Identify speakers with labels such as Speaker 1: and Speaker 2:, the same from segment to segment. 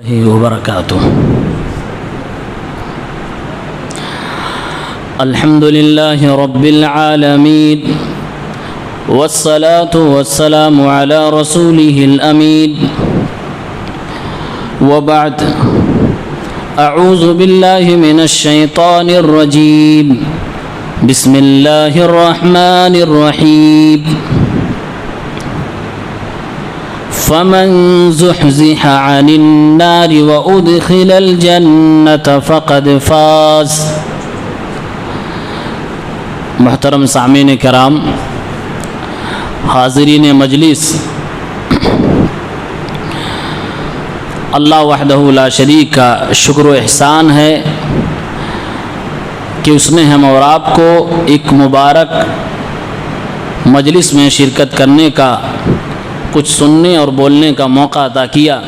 Speaker 1: وبرکاتہ۔ الحمد للہ رب العالمین والصلاة والسلام على رسوله الأمین وبعد، اعوذ باللہ من الشیطان الرجیم، بسم اللہ الرحمن الرحیم۔ فمن زحزح عن النار وأدخل الجنة فقد فاز۔ محترم سامعین کرام، حاضرین مجلس، اللہ وحدہ لا شریک کا شکر و احسان ہے کہ اس نے ہم اور آپ کو ایک مبارک مجلس میں شرکت کرنے کا، کچھ سننے اور بولنے کا موقع عطا کیا۔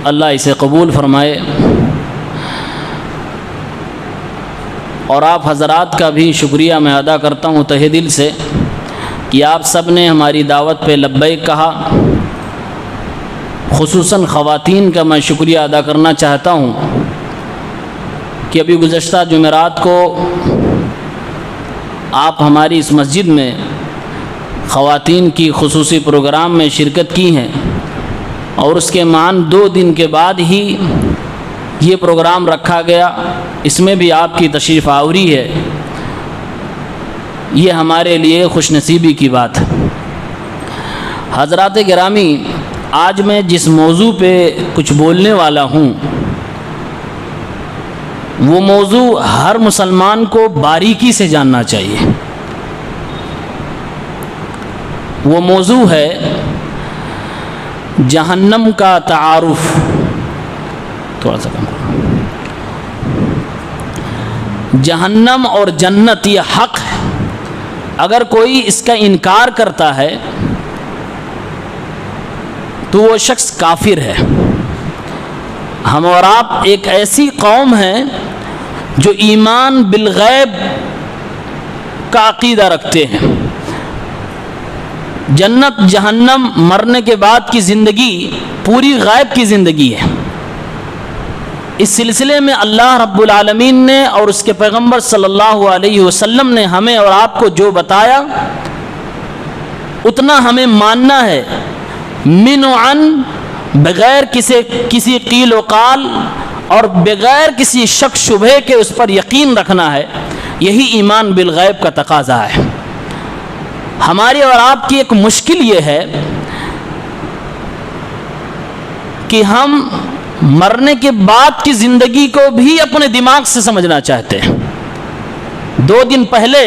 Speaker 1: اللہ اسے قبول فرمائے، اور آپ حضرات کا بھی شکریہ میں ادا کرتا ہوں تہہ دل سے کہ آپ سب نے ہماری دعوت پہ لبیک کہا۔ خصوصاً خواتین کا میں شکریہ ادا کرنا چاہتا ہوں کہ ابھی گزشتہ جمعرات کو آپ ہماری اس مسجد میں خواتین کی خصوصی پروگرام میں شرکت کی ہیں، اور اس کے معاً 2 دن کے بعد ہی یہ پروگرام رکھا گیا۔ اس میں بھی آپ کی تشریف آوری ہے، یہ ہمارے لیے خوش نصیبی کی بات ہے۔ حضرات گرامی، آج میں جس موضوع پہ کچھ بولنے والا ہوں، وہ موضوع ہر مسلمان کو باریکی سے جاننا چاہیے۔ وہ موضوع ہے جہنم کا تعارف۔ تھوڑا سا کم کرو۔ جہنم اور جنت یہ حق ہے، اگر کوئی اس کا انکار کرتا ہے تو وہ شخص کافر ہے۔ ہم اور آپ ایک ایسی قوم ہیں جو ایمان بالغیب کا عقیدہ رکھتے ہیں۔ جنت جہنم، مرنے کے بعد کی زندگی پوری غیب کی زندگی ہے۔ اس سلسلے میں اللہ رب العالمین نے اور اس کے پیغمبر صلی اللہ علیہ وسلم نے ہمیں اور آپ کو جو بتایا، اتنا ہمیں ماننا ہے، من و عن، بغیر کسی قیل و قال اور بغیر کسی شک شبہ کے اس پر یقین رکھنا ہے۔ یہی ایمان بالغیب کا تقاضا ہے۔ ہماری اور آپ کی ایک مشکل یہ ہے کہ ہم مرنے کے بعد کی زندگی کو بھی اپنے دماغ سے سمجھنا چاہتے ہیں۔ 2 دن پہلے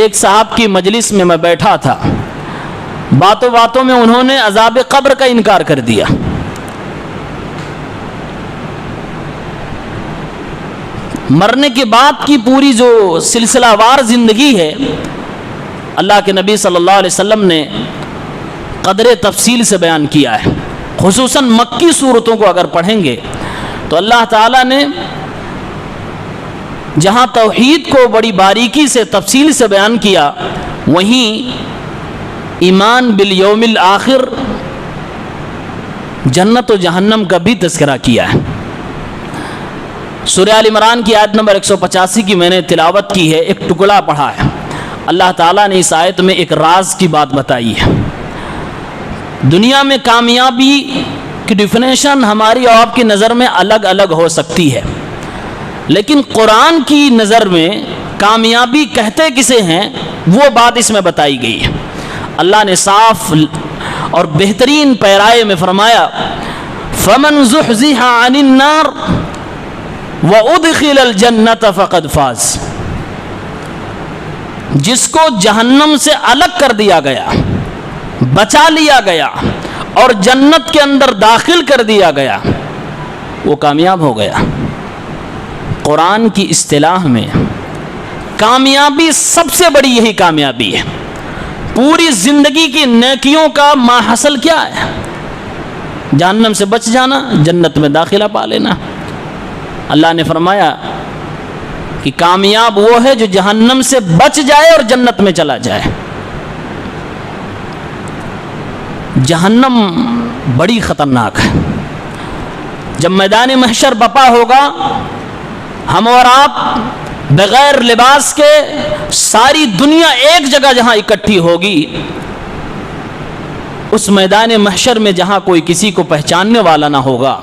Speaker 1: ایک صاحب کی مجلس میں بیٹھا تھا، باتوں باتوں میں انہوں نے عذاب قبر کا انکار کر دیا۔ مرنے کے بعد کی پوری جو سلسلہ وار زندگی ہے، اللہ کے نبی صلی اللہ علیہ وسلم نے قدر تفصیل سے بیان کیا ہے۔ خصوصاً مکی صورتوں کو اگر پڑھیں گے تو اللہ تعالیٰ نے جہاں توحید کو بڑی باریکی سے تفصیل سے بیان کیا، وہیں ایمان بالیوم الآخر، جنت و جہنم کا بھی تذکرہ کیا ہے۔ سورہ آل عمران کی آیت نمبر 185 کی میں نے تلاوت کی ہے، ایک ٹکڑا پڑھا ہے۔ اللہ تعالیٰ نے اس آیت میں ایک راز کی بات بتائی ہے۔ دنیا میں کامیابی کی ڈیفینیشن ہماری اور آپ کی نظر میں الگ الگ ہو سکتی ہے، لیکن قرآن کی نظر میں کامیابی کہتے کسے ہیں، وہ بات اس میں بتائی گئی ہے۔ اللہ نے صاف اور بہترین پیرائے میں فرمایا، فَمَنْ زُحْزِحَ عَنِ النَّارِ وَأُدْخِلَ الْجَنَّةَ فَقَدْ فَازَ۔ جس کو جہنم سے الگ کر دیا گیا، بچا لیا گیا اور جنت کے اندر داخل کر دیا گیا، وہ کامیاب ہو گیا۔ قرآن کی اصطلاح میں کامیابی سب سے بڑی یہی کامیابی ہے۔ پوری زندگی کی نیکیوں کا ماحصل کیا ہے؟ جہنم سے بچ جانا، جنت میں داخلہ پا لینا۔ اللہ نے فرمایا کہ کامیاب وہ ہے جو جہنم سے بچ جائے اور جنت میں چلا جائے۔ جہنم بڑی خطرناک ہے. جب میدان محشر بپا ہوگا، ہم اور آپ بغیر لباس کے ساری دنیا ایک جگہ جہاں اکٹھی ہوگی، اس میدان محشر میں جہاں کوئی کسی کو پہچاننے والا نہ ہوگا،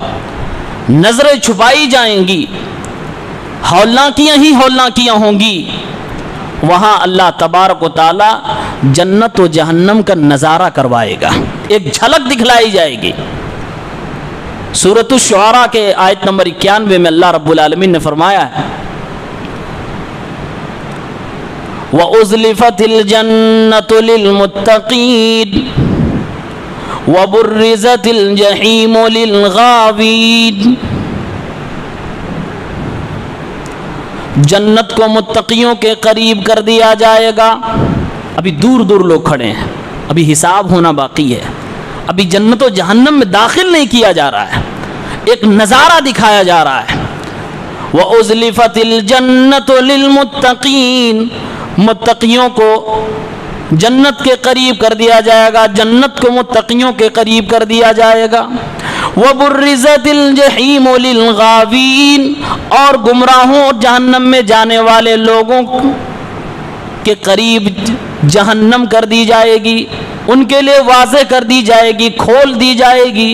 Speaker 1: نظریں چھپائی جائیں گی، ہولناکیاں ہی ہولناکیاں ہوں گی، وہاں اللہ تبارک و تعالی جنت و جہنم کا نظارہ کروائے گا، ایک جھلک دکھلائی جائے گی. سورۃ الشعراء کے آیت نمبر 91 میں اللہ رب العالمین نے فرمایا ہے وَأُزْلِفَتِ الْجَنَّةُ لِلْمُتَّقِينَ وَبُرِّزَتِ الْجَحِيمُ لِلْغَاوِينَ. جنت کو متقیوں کے قریب کر دیا جائے گا. ابھی دور دور لوگ کھڑے ہیں، ابھی حساب ہونا باقی ہے، ابھی جنت و جہنم میں داخل نہیں کیا جا رہا ہے، ایک نظارہ دکھایا جا رہا ہے. وَأُزْلِفَتِ الْجَنَّةُ لِلْمُتَّقِينَ، متقیوں کو جنت کے قریب کر دیا جائے گا، جنت کو متقیوں کے قریب کر دیا جائے گا. وَبُرِّزَتِ الْجَحِيمُ لِلْغَاوِينَ، اور گمراہوں اور جہنم میں جانے والے لوگوں کے قریب جہنم کر دی جائے گی، ان کے لیے واضح کر دی جائے گی، کھول دی جائے گی.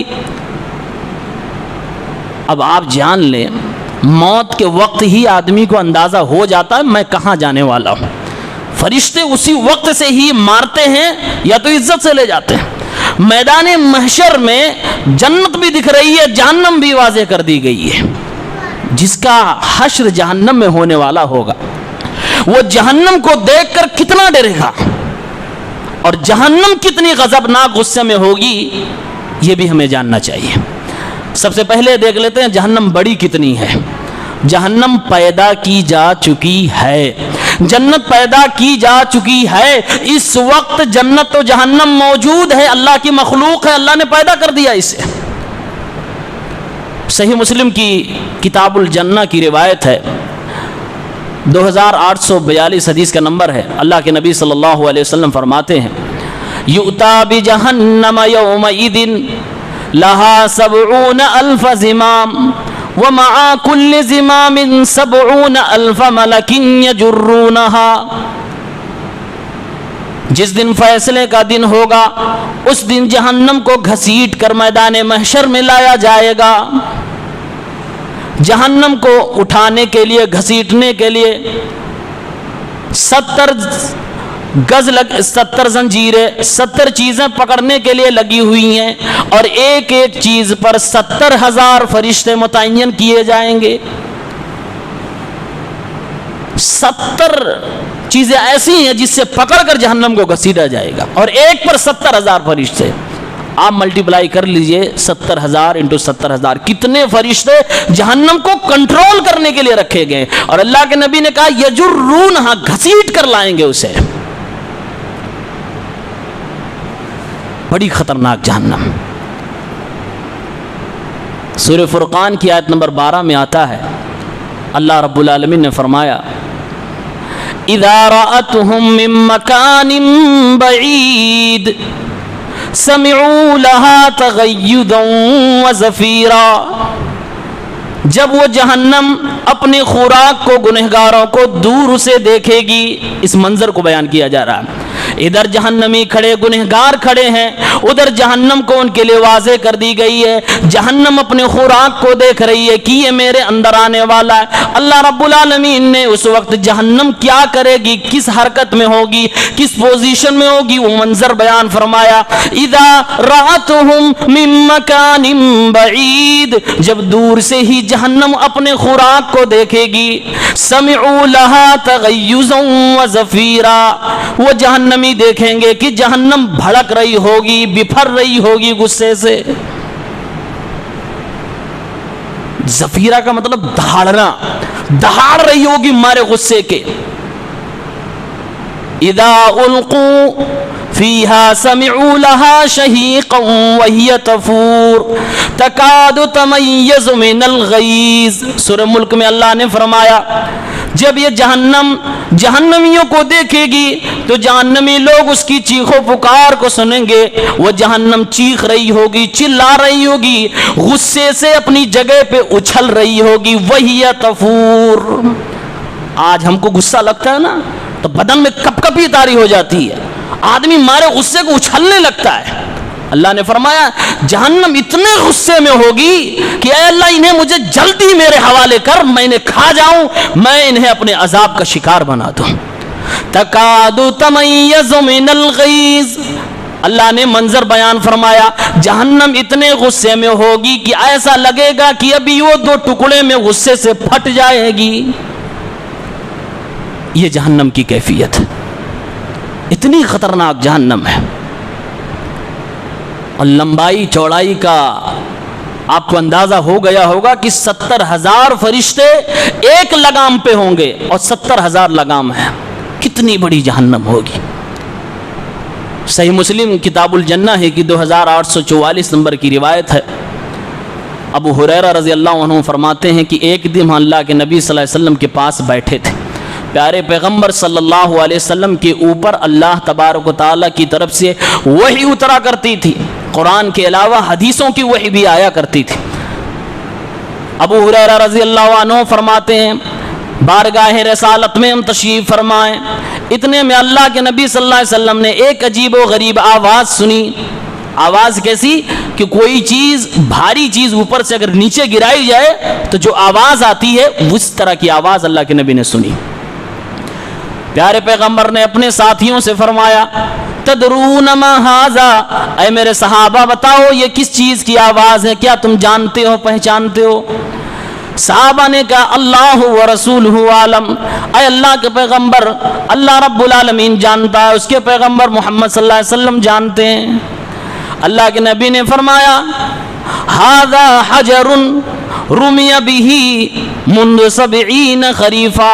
Speaker 1: اب آپ جان لیں، موت کے وقت ہی آدمی کو اندازہ ہو جاتا ہے میں کہاں جانے والا ہوں. فرشتے اسی وقت سے ہی مارتے ہیں یا تو عزت سے لے جاتے ہیں. میدان محشر میں جنت بھی دکھ رہی ہے، جہنم بھی واضح کر دی گئی ہے. جس کا حشر جہنم میں ہونے والا ہوگا وہ جہنم کو دیکھ کر کتنا ڈرے گا، اور جہنم کتنی غضبناک غصے میں ہوگی یہ بھی ہمیں جاننا چاہیے. سب سے پہلے دیکھ لیتے ہیں جہنم بڑی کتنی ہے. جہنم پیدا کی جا چکی ہے، جنت پیدا کی جا چکی ہے. اس وقت جنت و جہنم موجود ہے، اللہ کی مخلوق ہے، اللہ نے پیدا کر دیا اسے. صحیح مسلم کی کتاب الجنہ کی روایت ہے، 2842 حدیث کا نمبر ہے. اللہ کے نبی صلی اللہ علیہ وسلم فرماتے ہیں یؤتی بجہنم یومئذ لہا 70,000 زمام ومع كل زمام 70,000 ملک یجرونها. جس دن فیصلے کا دن ہوگا اس دن جہنم کو گھسیٹ کر میدان محشر میں لایا جائے گا. جہنم کو اٹھانے کے لیے، گھسیٹنے کے لیے 70 زنجیریں، 70 چیزیں پکڑنے کے لیے لگی ہوئی ہیں، اور ایک ایک چیز پر 70,000 فرشتے متعین کیے جائیں گے. 70 چیزیں ایسی ہیں جس سے پکڑ کر جہنم کو گھسیٹا جائے گا، اور ایک پر 70,000 فرشتے. آپ ملٹیپلائی کر لیجئے 70,000 انٹو 70,000 کتنے فرشتے جہنم کو کنٹرول کرنے کے لیے رکھے گئے. اور اللہ کے نبی نے کہا یجرونہا، گھسیٹ کر لائیں گے اسے. بڑی خطرناک جہنم. سورہ فرقان کی آیت نمبر 12 میں آتا ہے، اللہ رب العالمین نے فرمایا اذا رأتهم من مكان بعید سمعوا لها تغیدا وزفیرا. جب وہ جہنم اپنے خوراک کو، گنہگاروں کو دور سے دیکھے گی. اس منظر کو بیان کیا جا رہا ہے. ادھر جہنمی کھڑے، گنہگار کھڑے ہیں، ادھر جہنم کو ان کے لیے واضح کر دی گئی ہے. جہنم اپنے خوراک کو دیکھ رہی ہے کہ یہ میرے اندر آنے والا ہے. اللہ رب العالمین نے اس وقت جہنم کیا کرے گی، کس حرکت میں ہوگی، کس پوزیشن میں ہوگی، وہ منظر بیان فرمایا. اذا رأتهم من مکان بعید، جب دور سے ہی جہنم اپنے خوراک کو دیکھے گی. سمعوا لها تغیظا وزفیرا، وہ جہنمی دیکھیں گے کہ جہنم بھڑک رہی ہوگی، بپھر رہی ہوگی غصے سے. زفیرہ کا مطلب دہاڑنا، دہاڑ رہی ہوگی مارے غصے کے. اذا القوا فیہا سمعوا لہا شہیقا وہی تفور تکاد تمیز من الغیظ۔ سورہ ملک میں اللہ نے فرمایا جب یہ جہنم جہنمیوں کو دیکھے گی تو جہنمی لوگ اس کی چیخ و پکار کو سنیں گے۔ وہ جہنم چیخ رہی ہوگی، چلا رہی ہوگی، غصے سے اپنی جگہ پہ اچھل رہی ہوگی۔ وہی تفور۔ آج ہم کو غصہ لگتا ہے نا تو بدن میں کپ کپی طاری ہو جاتی ہے، آدمی مارے غصے کو اچھلنے لگتا ہے۔ اللہ نے فرمایا جہنم اتنے غصے میں ہوگی کہ اے اللہ انہیں مجھے جلدی میرے حوالے کر، میں انہیں کھا جاؤں، میں انہیں اپنے عذاب کا شکار بنا دوں۔ تکاد تمیز من الغیظ۔ اللہ نے منظر بیان فرمایا جہنم اتنے غصے میں ہوگی کہ ایسا لگے گا کہ ابھی وہ دو ٹکڑے میں غصے سے پھٹ جائے گی۔ یہ جہنم کی کیفیت ہے، اتنی خطرناک جہنم ہے۔ اور لمبائی چوڑائی کا آپ کو اندازہ ہو گیا ہوگا کہ 70,000 فرشتے ایک لگام پہ ہوں گے اور 70,000 لگام ہیں۔ کتنی بڑی جہنم ہوگی۔ صحیح مسلم کتاب الجنہ ہے کہ 2844 نمبر کی روایت ہے۔ ابو ہریرہ رضی اللہ عنہ فرماتے ہیں کہ ایک دن اللہ کے نبی صلی اللہ علیہ وسلم کے پاس بیٹھے تھے، پیارے پیغمبر صلی اللہ علیہ وسلم کے اوپر اللہ تبارک و تعالیٰ کی طرف سے وحی اترا کرتی تھی، قرآن کے علاوہ حدیثوں کی وحی بھی آیا کرتی تھی۔ ابو ہریرہ رضی اللہ عنہ فرماتے ہیں بارگاہ رسالت میں ہم تشریف فرمائیں، اتنے میں اللہ کے نبی صلی اللہ علیہ وسلم نے ایک عجیب و غریب آواز سنی۔ آواز کیسی کہ کوئی چیز بھاری چیز اوپر سے اگر نیچے گرائی جائے تو جو آواز آتی ہے اس طرح کی آواز اللہ کے نبی نے سنی۔ پیارے پیغمبر نے اپنے ساتھیوں سے فرمایا تدرون ما ھذا، اے میرے صحابہ بتاؤ یہ کس چیز کی آواز ہے، کیا تم جانتے ہو پہچانتے ہو؟ صحابہ نے کہا اللہ و رسولہ عالم، اے اللہ کے پیغمبر اللہ رب العالمین جانتا ہے، اس کے پیغمبر محمد صلی اللہ علیہ وسلم جانتے ہیں۔ اللہ کے نبی نے فرمایا ھذا حجر رمی بہ منذ 70 خریفا،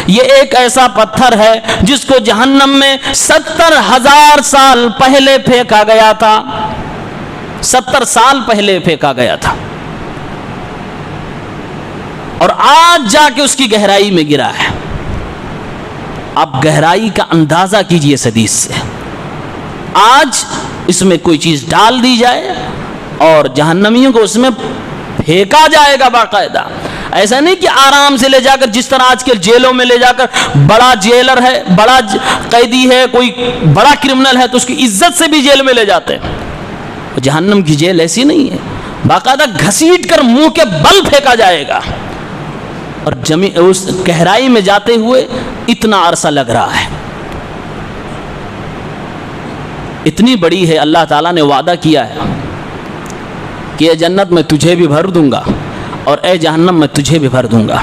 Speaker 1: یہ ایک ایسا پتھر ہے جس کو جہنم میں 70,000 سال پہلے پھینکا گیا تھا، 70 سال پہلے پھینکا گیا تھا، اور آج جا کے اس کی گہرائی میں گرا ہے۔ اب گہرائی کا اندازہ کیجئے اس حدیث سے، آج اس میں کوئی چیز ڈال دی جائے اور جہنمیوں کو اس میں پھینکا جائے گا باقاعدہ، ایسا نہیں کہ آرام سے لے جا کر جس طرح آج کل جیلوں میں لے جا کر بڑا جیلر ہے، بڑا قیدی ہے، کوئی بڑا کرمنل ہے تو اس کی عزت سے بھی جیل میں لے جاتے ہیں۔ جہنم کی جیل ایسی نہیں ہے، باقاعدہ گھسیٹ کر منہ کے بل پھینکا جائے گا، اور اس گہرائی میں جاتے ہوئے اتنا عرصہ لگ رہا ہے، اتنی بڑی ہے۔ اللہ تعالیٰ نے وعدہ کیا ہے کہ اے جنت میں تجھے بھی بھر دوں گا اور اے جہنم میں تجھے بھی بھر دوں گا۔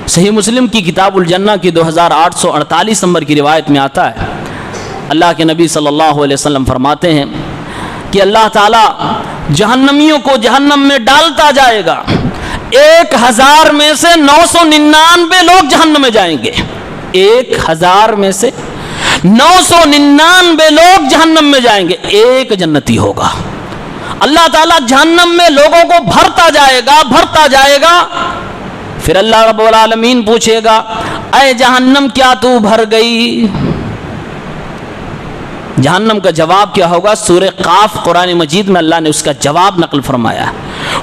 Speaker 1: صحیح مسلم کی کتاب الجنہ کی 2848 نمبر کی روایت میں آتا ہے، اللہ کے نبی صلی اللہ علیہ وسلم فرماتے ہیں کہ اللہ تعالیٰ جہنمیوں کو جہنم میں ڈالتا جائے گا، 1000 میں سے 999 لوگ جہنم میں جائیں گے، 1000 میں سے 999 لوگ جہنم میں جائیں گے، ایک جنتی ہوگا۔ اللہ تعالیٰ جہنم میں لوگوں کو بھرتا جائے گا، بھرتا جائے گا، پھر اللہ رب العالمین پوچھے گا اے جہنم کیا تو بھر گئی؟ جہنم کا جواب کیا ہوگا؟ سورہ قاف قرآن مجید میں اللہ نے اس کا جواب نقل فرمایا ہے۔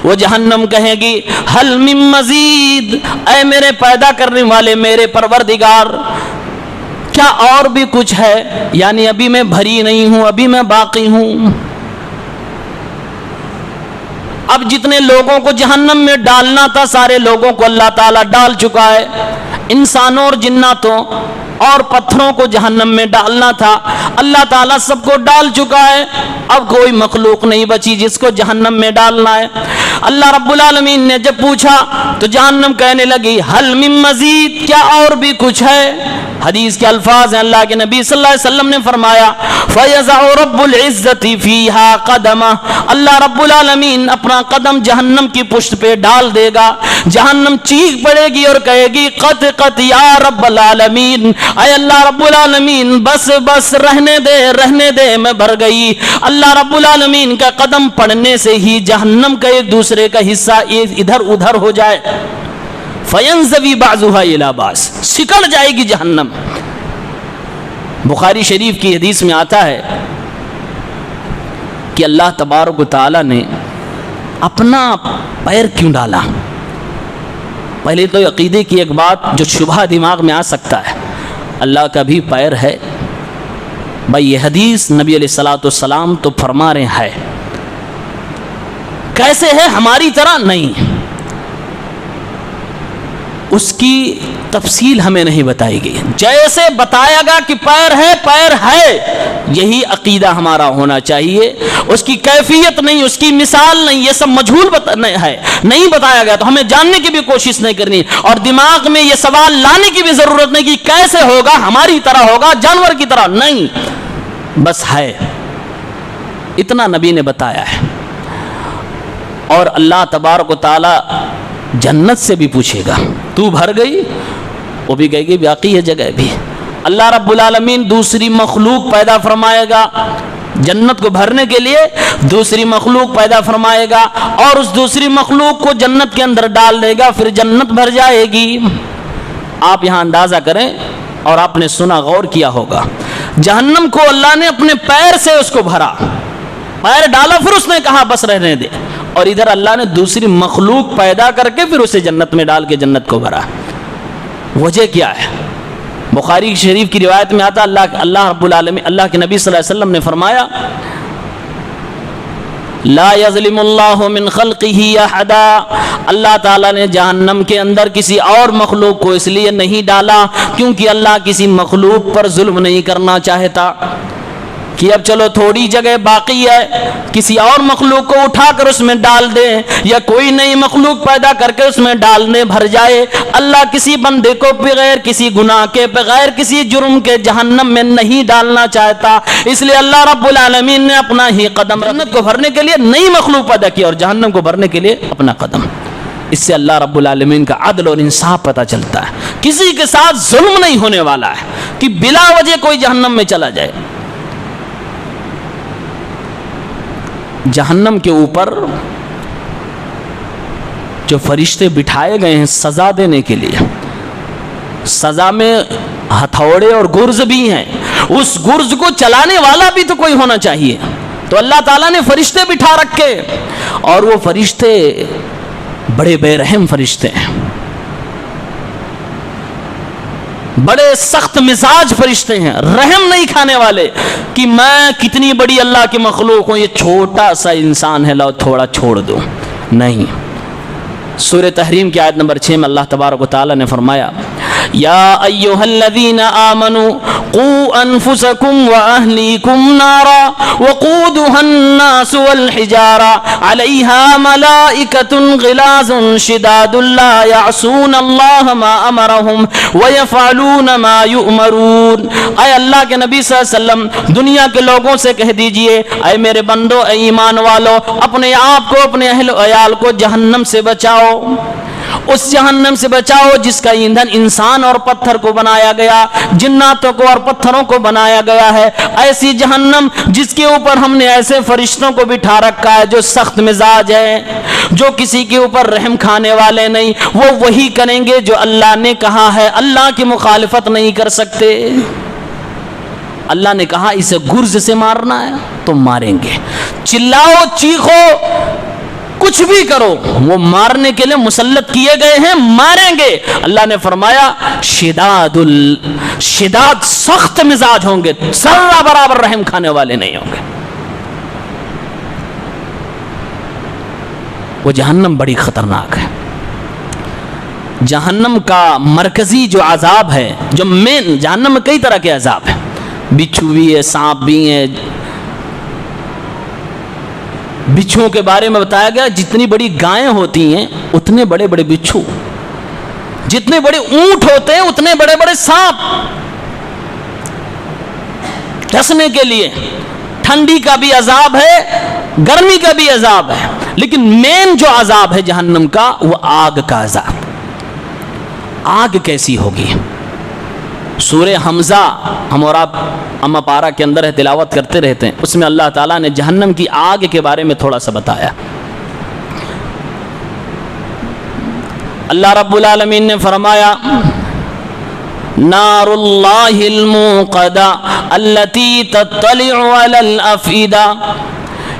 Speaker 1: وہ جہنم کہے گی حل من مزید، اے میرے پیدا کرنے والے میرے پروردگار کیا اور بھی کچھ ہے؟ یعنی ابھی میں بھری نہیں ہوں، ابھی میں باقی ہوں۔ اب جتنے لوگوں کو جہنم میں ڈالنا تھا سارے لوگوں کو اللہ تعالیٰ ڈال چکا ہے، انسانوں اور جناتوں اور پتھروں کو جہنم میں ڈالنا تھا، اللہ تعالیٰ سب کو ڈال چکا ہے، اب کوئی مخلوق نہیں بچی جس کو جہنم میں ڈالنا ہے۔ اللہ رب العالمین نے جب پوچھا تو جہنم کہنے لگی حل من مزید، کیا اور بھی کچھ ہے؟ حدیث کے الفاظ ہیں، اللہ کے نبی صلی اللہ علیہ وسلم نے فرمایا فَيَزَعُ رَبُّ الْعِزَّةِ فِيهَا قَدَمَهُ، اللہ رب العالمین اپنا قدم جہنم کی پشت پہ ڈال دے گا، جہنم چیخ پڑے گی اور کہے گی قط قط یا رب العالمین، اے اللہ رب العالمین بس بس رہنے دے میں بھر گئی۔ اللہ رب العالمین کا قدم پڑنے سے ہی جہنم کا ایک دوسرے کا حصہ ادھر ادھر ہو جائے، فَيَنْزَوِي بَعْضُهَا إِلَى بَعْضٍ، سکڑ جائے گی جہنم۔ بخاری شریف کی حدیث میں آتا ہے کہ اللہ تبارک و تعالی نے اپنا پیر کیوں ڈالا؟ پہلے تو عقیدے کی ایک بات جو شبہ دماغ میں آ سکتا ہے، اللہ کا بھی پیر ہے؟ بھائی یہ حدیث نبی علیہ الصلوۃ والسلام تو فرما رہے ہیں کیسے ہے؟ ہماری طرح نہیں، اس کی تفصیل ہمیں نہیں بتائی گئی، جیسے بتایا گا کہ پیر ہے، یہی عقیدہ ہمارا ہونا چاہیے۔ اس کی کیفیت نہیں، اس کی مثال نہیں، یہ سب مجہول ہے، نہیں بتایا گیا تو ہمیں جاننے کی بھی کوشش نہیں کرنی، اور دماغ میں یہ سوال لانے کی بھی ضرورت نہیں کہ کیسے ہوگا، ہماری طرح ہوگا، جانور کی طرح نہیں، بس ہے، اتنا نبی نے بتایا ہے۔ اور اللہ تبارک و تعالی جنت سے بھی پوچھے گا تو بھر گئی؟ وہ بھی کہے گی باقی ہے جگہ بھی۔ اللہ رب العالمین دوسری مخلوق پیدا فرمائے گا جنت کو بھرنے کے لیے، دوسری مخلوق پیدا فرمائے گا اور اس دوسری مخلوق کو جنت کے اندر ڈال دے گا، پھر جنت بھر جائے گی۔ آپ یہاں اندازہ کریں، اور آپ نے سنا غور کیا ہوگا، جہنم کو اللہ نے اپنے پیر سے اس کو بھرا، پیر ڈالا، پھر اس نے کہا بس رہنے دے، اور ادھر اللہ نے دوسری مخلوق پیدا کر کے پھر اسے جنت میں ڈال کے جنت کو بھرا۔ وجہ کیا ہے؟ بخاری شریف کی روایت میں آتا اللہ رب العالمین، اللہ کے نبی صلی اللہ علیہ وسلم نے فرمایا لا یظلم اللہ من خلقہ احدا، اللہ تعالیٰ نے جہنم کے اندر کسی اور مخلوق کو اس لیے نہیں ڈالا کیونکہ اللہ کسی مخلوق پر ظلم نہیں کرنا چاہتا کہ اب چلو تھوڑی جگہ باقی ہے، کسی اور مخلوق کو اٹھا کر اس میں ڈال دیں یا کوئی نئی مخلوق پیدا کر کے اس میں ڈالنے بھر جائے۔ اللہ کسی بندے کو بغیر کسی گناہ کے، بغیر کسی جرم کے جہنم میں نہیں ڈالنا چاہتا، اس لیے اللہ رب العالمین نے اپنا ہی قدم جنت کو بھرنے کے لیے نئی مخلوق پیدا کی اور جہنم کو بھرنے کے لیے اپنا قدم۔ اس سے اللہ رب العالمین کا عدل اور انصاف پتہ چلتا ہے، کسی کے ساتھ ظلم نہیں ہونے والا ہے کہ بلا وجہ کوئی جہنم میں چلا جائے۔ جہنم کے اوپر جو فرشتے بٹھائے گئے ہیں سزا دینے کے لیے، سزا میں ہتھوڑے اور گرز بھی ہیں، اس گرز کو چلانے والا بھی تو کوئی ہونا چاہیے، تو اللہ تعالیٰ نے فرشتے بٹھا رکھے، اور وہ فرشتے بڑے بے رحم فرشتے ہیں، بڑے سخت مزاج فرشتے ہیں، رحم نہیں کھانے والے کہ میں کتنی بڑی اللہ کی مخلوق ہوں، یہ چھوٹا سا انسان ہے، لو تھوڑا چھوڑ دو، نہیں۔ سورہ تحریم کی آیت نمبر 6 میں اللہ تبارک و تعالی نے فرمایا یا ایھا الذین آمنوا قوا انفسکم واہلیکم نارا وقودها الناس والحجارہ علیہا ملائکۃ غلاظ شداد لا یعصون اللہ ما امرہم ویفعلون ما یؤمرون۔ اے اللہ کے نبی صلی اللہ علیہ وسلم دنیا کے لوگوں سے کہہ دیجئے، اے میرے بندو، اے ایمان والو، اپنے آپ کو، اپنے اہل و عیال کو جہنم سے بچاؤ، اس جہنم سے بچاؤ جس کا ایندھن انسان اور پتھر کو بنایا گیا، جناتوں کو اور پتھروں کو بنایا گیا ہے، ایسی جہنم جس کے اوپر ہم نے ایسے فرشتوں کو بٹھا رکھا ہے جو سخت مزاج ہے، جو کسی کے اوپر رحم کھانے والے نہیں، وہ وہی کریں گے جو اللہ نے کہا ہے، اللہ کی مخالفت نہیں کر سکتے۔ اللہ نے کہا اسے گرز سے مارنا ہے تو ماریں گے، چلاؤ چیخو کچھ بھی کرو، وہ مارنے کے لیے مسلط کیے گئے ہیں، ماریں گے۔ اللہ نے فرمایا شداد سخت مزاج ہوں گے، ذرہ برابر رحم کھانے والے نہیں ہوں گے۔ وہ جہنم بڑی خطرناک ہے۔ جہنم کا مرکزی جو عذاب ہے، جو مین، جہنم میں کئی طرح کے عذاب ہیں، بچھو بھی ہے، سانپ بھی ہے، بچھوؤں کے بارے میں بتایا گیا جتنی بڑی گائیں ہوتی ہیں اتنے بڑے بڑے بچھو، جتنے بڑے اونٹ ہوتے ہیں اتنے بڑے بڑے سانپ، ڈسنے کے لیے۔ ٹھنڈی کا بھی عذاب ہے، گرمی کا بھی عذاب ہے، لیکن مین جو عذاب ہے جہنم کا وہ آگ کا عذاب۔ آگ کیسی ہوگی؟ سورہ حمزہ ہم اور آپ اما پارا کے اندر ہے، تلاوت کرتے رہتے ہیں، اس میں اللہ تعالیٰ نے جہنم کی آگ کے بارے میں تھوڑا سا بتایا۔ اللہ رب العالمین نے فرمایا نار اللہ الموقدہ التی تطلع علی الافئدہ،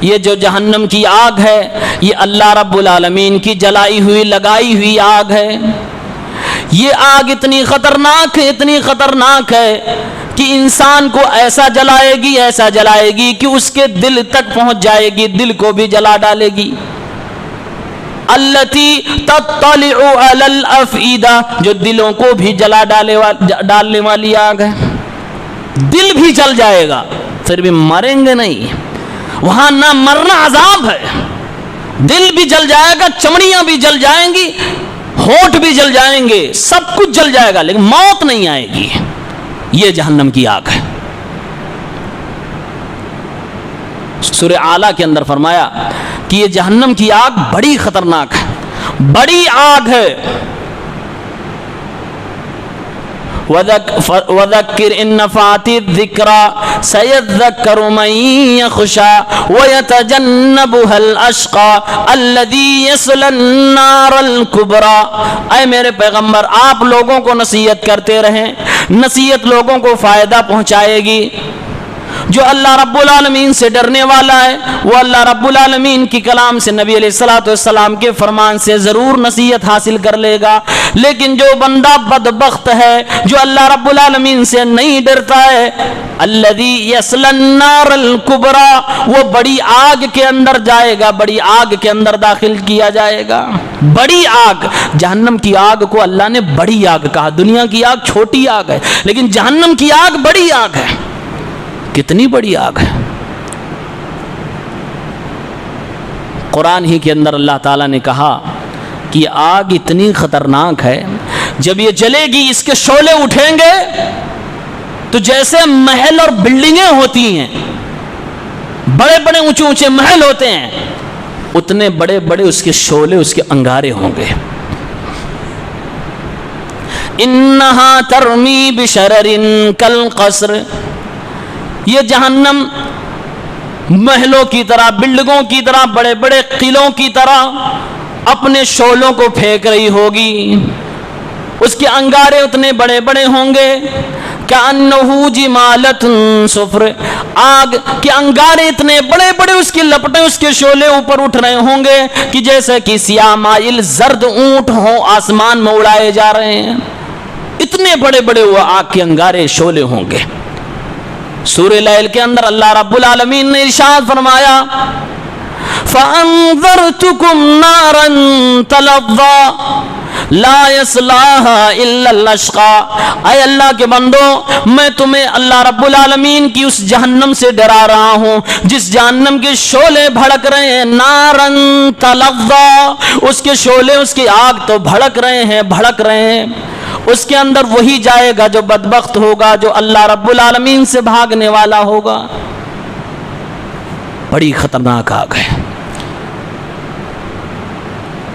Speaker 1: یہ جو جہنم کی آگ ہے یہ اللہ رب العالمین کی جلائی ہوئی لگائی ہوئی آگ ہے۔ یہ آگ اتنی خطرناک ہے، اتنی خطرناک ہے کہ انسان کو ایسا جلائے گی کہ اس کے دل تک پہنچ جائے گی، دل کو بھی جلا ڈالے گی۔ التی تطلع علی الافئدہ، جو دلوں کو بھی جلا ڈالنے والی آگ ہے۔ دل بھی جل جائے گا پھر بھی مریں گے نہیں، وہاں نہ مرنا عذاب ہے، دل بھی جل جائے گا، چمڑیاں بھی جل جائیں گی، ہونٹ بھی جل جائیں گے، سب کچھ جل جائے گا، لیکن موت نہیں آئے گی۔ یہ جہنم کی آگ ہے۔ سورہ اعلیٰ کے اندر فرمایا کہ یہ جہنم کی آگ بڑی خطرناک ہے، بڑی آگ ہے۔ وَذَكِّرْ إِن نَّفَعَتِ الذِّكْرَىٰ سَيَذَّكَّرُ مَن يَخْشَىٰ وَيَتَجَنَّبُهَا الْأَشْقَىٰ الَّذِي يَصْلَى النَّارَ الْكُبْرىٰ۔ اے میرے پیغمبر آپ لوگوں کو نصیحت کرتے رہیں، نصیحت لوگوں کو فائدہ پہنچائے گی۔ جو اللہ رب العالمین سے ڈرنے والا ہے وہ اللہ رب العالمین کی کلام سے، نبی علیہ الصلوۃ والسلام کے فرمان سے ضرور نصیحت حاصل کر لے گا۔ لیکن جو بندہ بدبخت ہے، جو اللہ رب العالمین سے نہیں ڈرتا ہے، الذی یصلی النار الکبریٰ، وہ بڑی آگ کے اندر جائے گا، بڑی آگ کے اندر داخل کیا جائے گا۔ بڑی آگ، جہنم کی آگ کو اللہ نے بڑی آگ کہا۔ دنیا کی آگ چھوٹی آگ ہے، لیکن جہنم کی آگ بڑی آگ ہے۔ کتنی بڑی آگ ہے؟ قرآن ہی کے اندر اللہ تعالیٰ نے کہا کہ یہ آگ اتنی خطرناک ہے، جب یہ جلے گی اس کے شعلے اٹھیں گے تو جیسے محل اور بلڈنگیں ہوتی ہیں، بڑے بڑے اونچے اونچے محل ہوتے ہیں، اتنے بڑے بڑے اس کے شعلے، اس کے انگارے ہوں گے۔ انہا ترمی بشرر کالقصر، یہ جہنم محلوں کی طرح، بلڈنگوں کی طرح، بڑے بڑے قلعوں کی طرح اپنے شعلوں کو پھینک رہی ہوگی۔ اس کے انگارے اتنے بڑے بڑے ہوں گے، کأنہ جمالۃ صفر، آگ کے انگارے اتنے بڑے بڑے، اس کی لپٹیں، اس کے شعلے اوپر اٹھ رہے ہوں گے کہ جیسے کہ سیاہ مائل زرد اونٹ ہوں، آسمان میں اڑائے جا رہے ہیں۔ اتنے بڑے بڑے وہ آگ کے انگارے شعلے ہوں گے۔ سورہ لیل کے اندر اللہ رب العالمین نے ارشاد فرمایا فَأَنذَرْتُكُمْ نَارًا تَلَظَّىٰ لَا يَصْلَاهَا إِلَّا الْأَشْقَىٰ، اے اللہ کے بندو میں تمہیں اللہ رب العالمین کی اس جہنم سے ڈرا رہا ہوں جس جہنم کے شعلے بھڑک رہے ہیں، نارًا تَلَظَّىٰ، اس کے شعلے، اس کی آگ تو بھڑک رہے ہیں، بھڑک رہے ہیں۔ اس کے اندر وہی جائے گا جو بدبخت ہوگا، جو اللہ رب العالمین سے بھاگنے والا ہوگا۔ بڑی خطرناک آگ ہے۔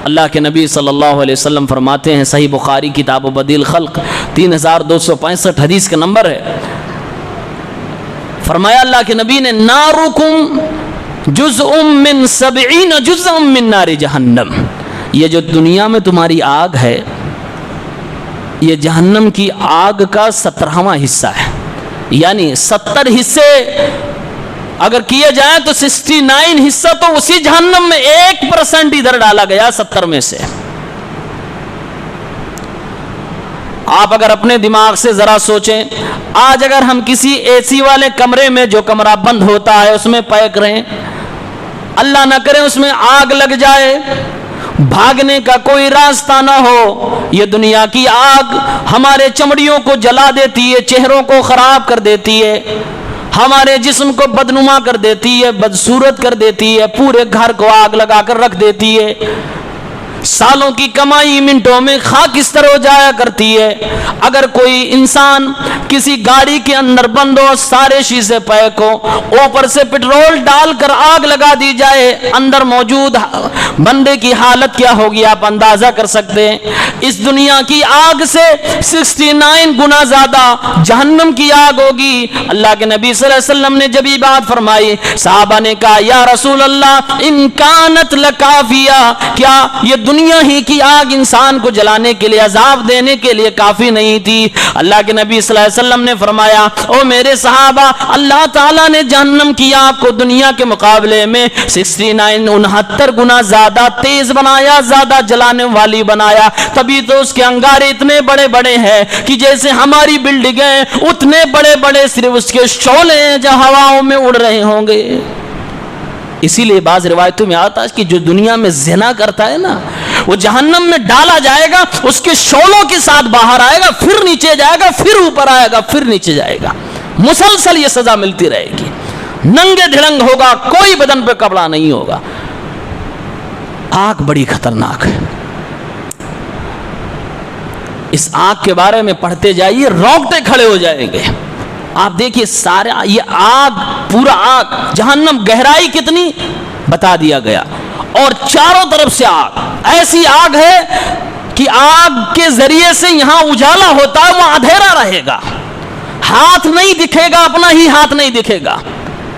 Speaker 1: اللہ کے نبی صلی اللہ علیہ وسلم فرماتے ہیں، صحیح بخاری کتاب بدیل خلق 3265 حدیث کا نمبر ہے، فرمایا اللہ کے نبی نے نارکم جزء من 70 جزء من نار جہنم، یہ جو دنیا میں تمہاری آگ ہے یہ جہنم کی آگ کا 17واں حصہ ہے، یعنی 70 حصے اگر کیے جائیں تو 69 حصہ تو اسی جہنم میں 1% ادھر ڈالا گیا 70 میں سے۔ آپ اگر اپنے دماغ سے ذرا سوچیں، آج اگر ہم کسی اے سی والے کمرے میں، جو کمرہ بند ہوتا ہے، اس میں پیک رہیں، اللہ نہ کرے اس میں آگ لگ جائے، بھاگنے کا کوئی راستہ نہ ہو، یہ دنیا کی آگ ہمارے چمڑیوں کو جلا دیتی ہے، چہروں کو خراب کر دیتی ہے، ہمارے جسم کو بدنما کر دیتی ہے، بدصورت کر دیتی ہے، پورے گھر کو آگ لگا کر رکھ دیتی ہے، سالوں کی کمائی منٹوں میں خاکستر ہو جایا کرتی ہے۔ اگر کوئی انسان کسی گاڑی کے اندر بند ہو، سارے شیشے پیک ہو، اوپر سے پٹرول ڈال کر آگ لگا دی جائے، اندر موجود بندے کی حالت کیا ہوگی آپ اندازہ کر سکتے ہیں۔ اس دنیا کی آگ سے 69 گنا زیادہ جہنم کی آگ ہوگی۔ اللہ کے نبی صلی اللہ علیہ وسلم نے جب یہ بات فرمائی، صحابہ نے کہا یا رسول اللہ ان کانت لکافیہ، کیا یہ دنیا ہی کی آگ انسان کو جلانے کے لیے، عذاب دینے کے لیے کافی نہیں تھی؟ اللہ کے نبی صلی اللہ علیہ وسلم نے فرمایا او میرے صحابہ، اللہ تعالیٰ نے جہنم کی آگ کو دنیا کے مقابلے میں 69 گنا زیادہ تیز بنایا، زیادہ جلانے والی بنایا، تبھی تو اس کے انگارے اتنے بڑے بڑے ہیں کہ جیسے ہماری بلڈنگیں اتنے بڑے بڑے صرف اس کے شعلے ہیں جو ہواؤں میں اڑ رہے ہوں گے۔ اسی لیے بعض روایتوں میں آتا ہے کہ جو دنیا میں زنا کرتا ہے نا، وہ جہنم میں ڈالا جائے گا، اس کے شعلوں کے ساتھ باہر آئے گا، پھر نیچے جائے گا، پھر اوپر آئے گا، پھر نیچے جائے گا، مسلسل یہ سزا ملتی رہے گی، ننگے دھڑنگ ہوگا، کوئی بدن پہ کپڑا نہیں ہوگا۔ آگ بڑی خطرناک ہے، اس آگ کے بارے میں پڑھتے جائیے رونگٹے کھڑے ہو جائیں گے۔ آپ دیکھیے سارا یہ آگ، پورا آگ، جہنم گہرائی کتنی بتا دیا گیا، اور چاروں طرف سے آگ، ایسی آگ ہے کہ آگ کے ذریعے سے یہاں اجالا ہوتا ہے، وہاں اندھیرا رہے گا، ہاتھ نہیں دکھے گا، اپنا ہی ہاتھ نہیں دکھے گا،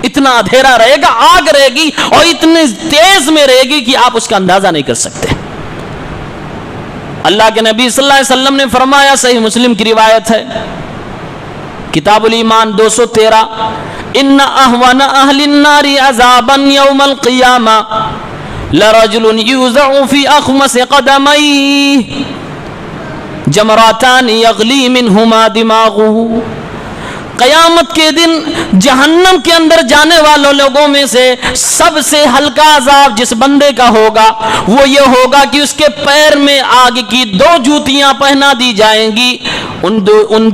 Speaker 1: اتنا اندھیرا رہے گا، آگ رہے گی اور اتنے تیز میں رہے گی کہ آپ اس کا اندازہ نہیں کر سکتے۔ اللہ کے نبی صلی اللہ علیہ وسلم نے فرمایا، صحیح مسلم کی روایت ہے، کتاب الایمان 213، ان اہون اہل النار عذابا یوم القیامہ لرجل یوزع فی اخمص قدمیہ جمراتان یغلی منہما دماغہ۔ قیامت کے دن جہنم کے اندر جانے والوں لوگوں میں سے سب سے ہلکا عذاب جس بندے کا ہوگا وہ یہ ہوگا کہ اس کے پیر میں آگ کی 2 جوتیاں پہنا دی جائیں گی، ان